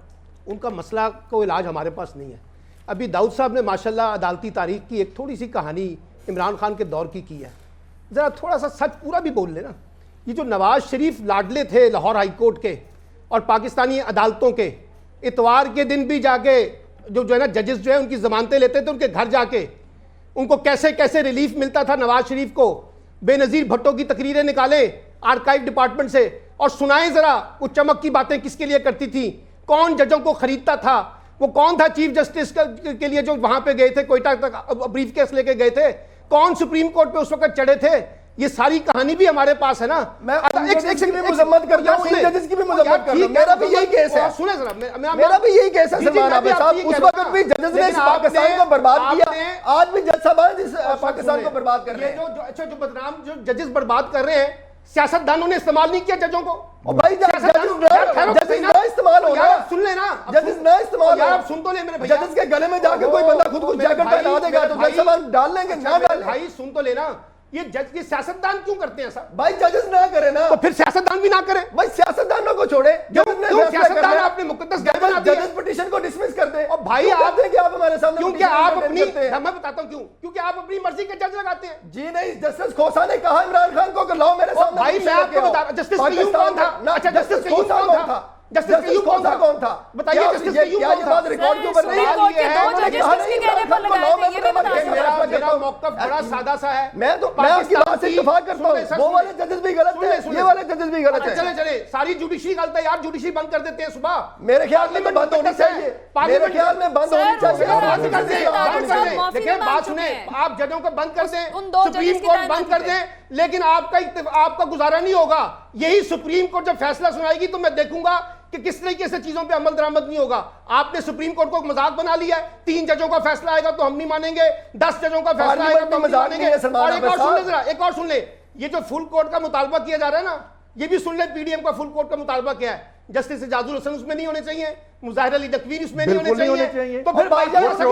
C: उनका मसला को इलाज हमारे पास नहीं है। अभी दाऊद साहब ने माशाल्लाह अदालती तारीख की एक थोड़ी सी कहानी इमरान खान के दौर की है। ज़रा थोड़ा सा सच पूरा भी बोल लेना। ये जो नवाज शरीफ लाडले थे लाहौर हाई कोर्ट के और पाकिस्तानी अदालतों के, इतवार के दिन भी जाके जो है ना जजेस जो है उनकी जमानतें लेते थे उनके घर जाके, उनको कैसे कैसे रिलीफ मिलता था नवाज शरीफ को। बेनज़ीर भट्टो की तकरीरें निकाले आर्काइव डिपार्टमेंट से और सुनाएं ज़रा वो चमक की बातें किसके लिए करती थी, कौन जजों को खरीदता था, वो कौन था चीफ जस्टिस के लिए जो वहां पे गए थे, कोयटा तक ब्रीफ केस लेके गए थे, कौन सुप्रीम कोर्ट पे उस वक्त चढ़े थे। ये सारी कहानी भी हमारे पास है ना।
F: मैं एक मुजम्मत करता हूं, इन जजेस की भी मुजम्मत करता हूं। मेरा भी यही केस है, सुने जरा, मेरा भी यही केस है सलमान आबिद साहब। उस वक्त भी जजेस ने पाकिस्तान को बर्बाद किया, आज भी जज साहब इस पाकिस्तान को बर्बाद कर रहे हैं। जो बदनाम जो जजेस बर्बाद कर रहे हैं, सियासतदानों ने इस्तेमाल नहीं किया जजों को। और भाई जजेस ना इस्तेमाल हो रहा है, सुन लेना, जजेस ना इस्तेमाल यार, सुन तो ले मेरे भैया। जजेस के गले में जाके कोई बंदा खुद को जैकेट पहना देगा तो जज साहब डाल लेंगे, ना डाल भाई, सुन तो लेना। ये जज के सियासतदान क्यों करते हैं साहब? भाई जजेस ना करे ना तो फिर सियासतदान भी ना करे। भाई सियासतदानों को छोड़े, क्यों सियासतदान आपने मुकद्दस गाय बना दिया, जजेस पिटीशन को डिसमिस कर दे। और भाई आप देखिए आप हमारे सामने क्योंकि आप अपनी, मैं बताता हूं क्यों, क्योंकि आप अपनी मर्जी के जज लगाते हैं। जी नहीं, जस्टिस खोसा ने कहा इमरान खान को कि लाओ मेरे सामने। भाई मैं आपको बता रहा हूं जस्टिस कयूम कौन था? अच्छा जस्टिस खोसा कौन था? जस्टिस कयूम कौन था? बताइए जस्टिस कयूम कौन था? रिकॉर्ड के ऊपर नहीं है। मेरा मौक़िफ़ बड़ा सादा सा है। मैं आपकी बात से इत्तेफाक करता हूं, वो वाले जजेस भी गलत हैं, ये वाले जजेस भी गलत हैं। चले सारी जुडिशरी गलत है यार, जुडिशरी बंद कर देते हैं सुबह। मेरे ख्याल में बंद होनी चाहिए, मेरे ख्याल में बंद होनी चाहिए। देखिए बात सुने, आप जजों को बंद कर दें, सुप्रीम कोर्ट बंद कर दें, लेकिन आपका गुजारा नहीं होगा। यही सुप्रीम कोर्ट जब फैसला सुनाएगी तो मैं देखूंगा
C: कि किस तरीके से चीजों पे अमल दरामद नहीं होगा। आपने सुप्रीम कोर्ट को मजाक बना लिया है, 3 जजों का फैसला आएगा तो हम नहीं मानेंगे, 10 जजों का फैसला आएगा तो हम नहीं मानेंगे। और एक और सुन ले जरा, एक और सुन ले, ये जो फुल कोर्ट का मुतालबा किया जा रहा है ना, ये भी सुन ले, पीडीएम का फुल कोर्ट का मुतालबा क्या है। जस्टिस एजाजुल हसन उसमें नहीं होने चाहिए, मुजाहिर अली नकवी उसमें नहीं होने चाहिए। तो फिर भाई ऐसा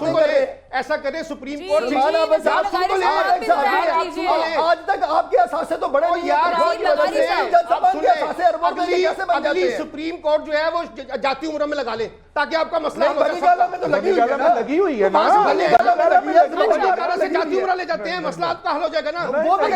C: करे, ऐसा करे सुप्रीम कोर्ट।
G: आज तक आपके असासे तो बड़े नहीं यार,
C: अगली सुप्रीम कोर्ट जो है वो जाती उम्र में लगा ले ताकि आपका मसला
B: लगी हुई है ना,
C: जाती उम्र ले जाते हैं, मसला आपका हल हो जाएगा ना।
G: वो भी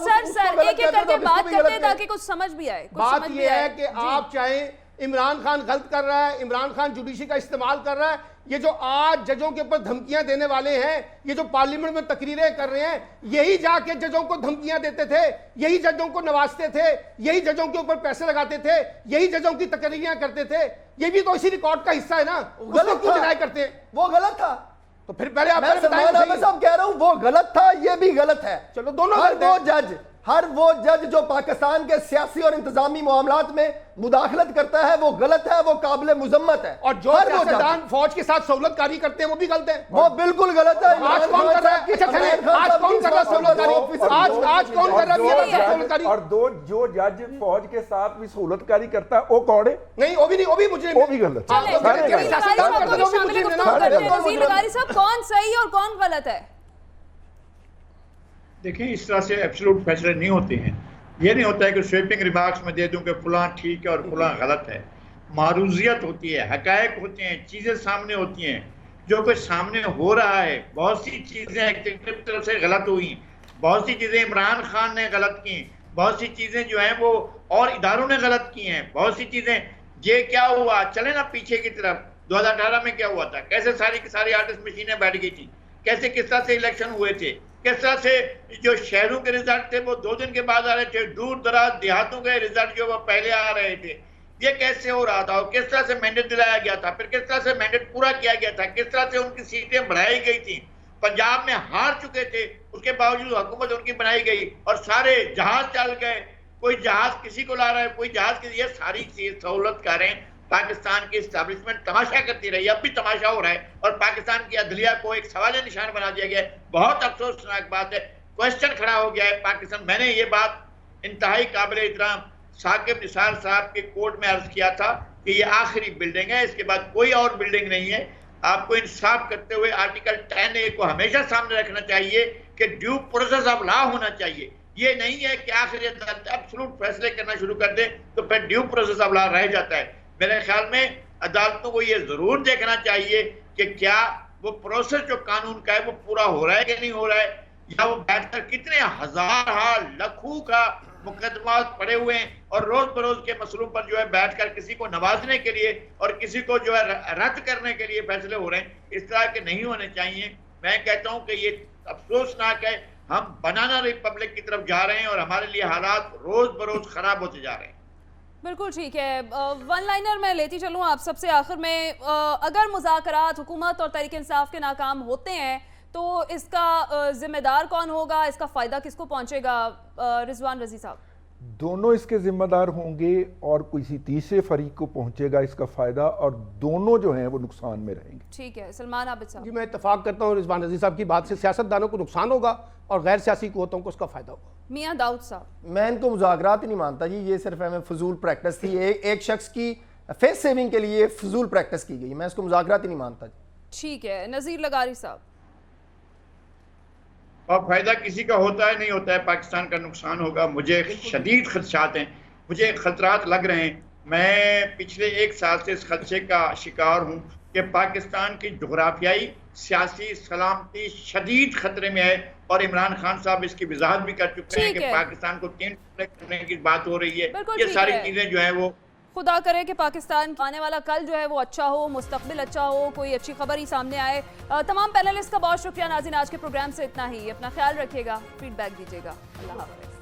A: सर एक एक करके बात करते हैं ताकि कुछ समझ भी आए।
C: बात यह है कि आप चाहे इमरान खान गलत कर रहा है, इमरान खान जुडिशरी का इस्तेमाल कर रहा है, ये जो आज जजों के ऊपर धमकियां देने वाले हैं, ये जो पार्लियामेंट में तकरीरें कर रहे हैं, यही जाके जजों को धमकियां देते थे, यही जजों को नवाजते थे, यही जजों के ऊपर पैसे लगाते थे, यही जजों की तकरीरें करते थे। ये भी तो इसी रिकॉर्ड का हिस्सा है ना, उसको क्यों डिनाई करते हैं?
G: वो गलत था,
C: तो फिर पहले आप
G: साहब कह रहा हूं वो गलत था, ये भी गलत है।
C: चलो दोनों
G: हर वो जज जो पाकिस्तान के सियासी और इंतजामी मामलात में मुदाखलत करता है वो गलत है, वो काबिल मुजम्मत है।
C: और जो सियासतदान फौज के साथ सहूलतकारी करते हैं वो भी गलत है,
G: वो बिल्कुल गलत है।
C: आज कौन कर रहा है? आज कौन कर रहा है सहूलतकारी? आज कौन कर रहा है सहूलतकारी?
B: और जो जज फौज के साथ भी सहूलतकारी करता है वो कौन है?
C: नहीं वो भी नहीं, वो भी मुझे
B: वो भी गलत है।
A: नज़ीर लगारी साहब, कौन सही और कौन गलत है?
E: देखें, इस तरह से एब्सोल्यूट फैसले नहीं होते हैं। ये नहीं होता है कि स्वीपिंग रिमार्क्स में दे दूं कि फलां ठीक है और फलां गलत है। मारूजियत होती है, हकायक होते हैं, चीज़ें सामने होती हैं, जो कुछ सामने हो रहा है। बहुत सी चीज़ें एक्टिव तरफ से गलत हुई, बहुत सी चीज़ें इमरान खान ने गलत की, बहुत सी चीज़ें जो हैं वो और इदारों ने गलत की हैं, बहुत सी चीज़ें। ये क्या हुआ, चले ना पीछे की तरफ, 2018 में क्या हुआ था, कैसे सारी की सारी आर्टिस्ट मशीनें बैठ गई थी, कैसे किस तरह से इलेक्शन हुए थे, किस तरह से जो शहरों के रिजल्ट थे वो 2 दिन के बाद आ रहे थे, दूर दराज देहातों के रिजल्ट जो वो पहले आ रहे थे। ये कैसे हो रहा था और किस तरह से मैंडेट दिलाया गया था, फिर किस तरह से मैंडेट पूरा किया गया था, किस तरह से उनकी सीटें बढ़ाई गई थी। पंजाब में हार चुके थे, उसके बावजूद हुकूमत उनकी बनाई गई और सारे जहाज चल गए, कोई जहाज किसी को ला रहा है, कोई जहाज किसी, ये सारी चीज सहूलत करें। पाकिस्तान की एस्टैब्लिशमेंट तमाशा करती रही, अब भी तमाशा हो रहा है और पाकिस्तान की अदलिया को एक सवाल निशान बना दिया गया है। बहुत अफसोसनाक बात है, क्वेश्चन खड़ा हो गया है पाकिस्तान। मैंने ये बात इंतहाई काबिल एहतराम साकिब निसार साहब के कोर्ट में अर्ज किया था कि ये आखिरी बिल्डिंग है, इसके बाद कोई और बिल्डिंग नहीं है। आपको इंसाफ करते हुए आर्टिकल 10A को हमेशा सामने रखना चाहिए कि ड्यू प्रोसेस ऑफ लॉ होना चाहिए। ये नहीं है कि आखिरी एब्सोल्यूट फैसले करना शुरू कर दे तो फिर ड्यू प्रोसेस ऑफ लॉ रह जाता है। मेरे ख्याल में अदालतों को ये जरूर देखना चाहिए कि क्या वो प्रोसेस जो कानून का है वो पूरा हो रहा है कि नहीं हो रहा है, या वो बैठकर कितने हजार लाखों का मुकदमा पड़े हुए हैं और रोज बरोज के मसलों पर जो है बैठकर किसी को नवाजने के लिए और किसी को जो है रद्द करने के लिए फैसले हो रहे हैं। इस तरह के नहीं होने चाहिए। मैं कहता हूं कि ये अफसोसनाक है, हम बनाना रिपब्लिक की तरफ जा रहे हैं और हमारे लिए हालात रोज बरोज खराब होते जा रहे हैं।
A: बिल्कुल ठीक है। वन लाइनर मैं लेती चलूँ आप सबसे आखिर में, अगर मुज़ाकरात हुकूमत और तहरीक इंसाफ के नाकाम होते हैं तो इसका जिम्मेदार कौन होगा, इसका फ़ायदा किसको पहुंचेगा? रिजवान रजी साहब।
B: दोनों इसके जिम्मेदार होंगे और किसी तीसरे फरीक को पहुंचेगा इसका फ़ायदा, और दोनों जो हैं वो नुकसान में रहेंगे।
A: ठीक है, सलमान आबिद साहब।
C: जी मैं इत्तेफाक करता हूँ रिजवान रजी साहब की बात से, सियासतदानों को नुकसान होगा और गैर सियासी कुव्वतों को उसका फ़ायदा होगा।
A: मियां दाऊद साहब।
G: मैं इनको मुज़ाकरात ही नहीं मानता जी, ये सिर्फ हमें फजूल प्रैक्टिस थी, एक शख्स की फेस सेविंग के लिए फजूल प्रैक्टिस की गई, मैं इसको मुज़ाकरात ही नहीं मानता जी।
A: ठीक है, नज़ीर लगारी साहब।
E: और फायदा किसी का होता है नहीं होता है, पाकिस्तान का नुकसान होगा। मुझे शदीद खदशात हैं, मुझे खतरात लग रहे हैं। मैं पिछले 1 साल से इस खदशे का शिकार हूँ कि पाकिस्तान की जोग्राफियाई सियासी सलामती शदीद खतरे में है और इमरान खान साहब इसकी वजाहत भी कर चुके हैं कि पाकिस्तान को 3 टुकड़े करने की बात हो रही है। ये सारी चीजें जो है वो,
A: खुदा करे कि पाकिस्तान आने वाला कल जो है वो अच्छा हो, मुस्तकबिल अच्छा हो, कोई अच्छी खबर ही सामने आए। तमाम पैनलिस्ट का बहुत शुक्रिया। नाज़रीन, आज के प्रोग्राम से इतना ही। अपना ख्याल रखिएगा, फीडबैक दीजिएगा। अल्लाह हाफ़िज़।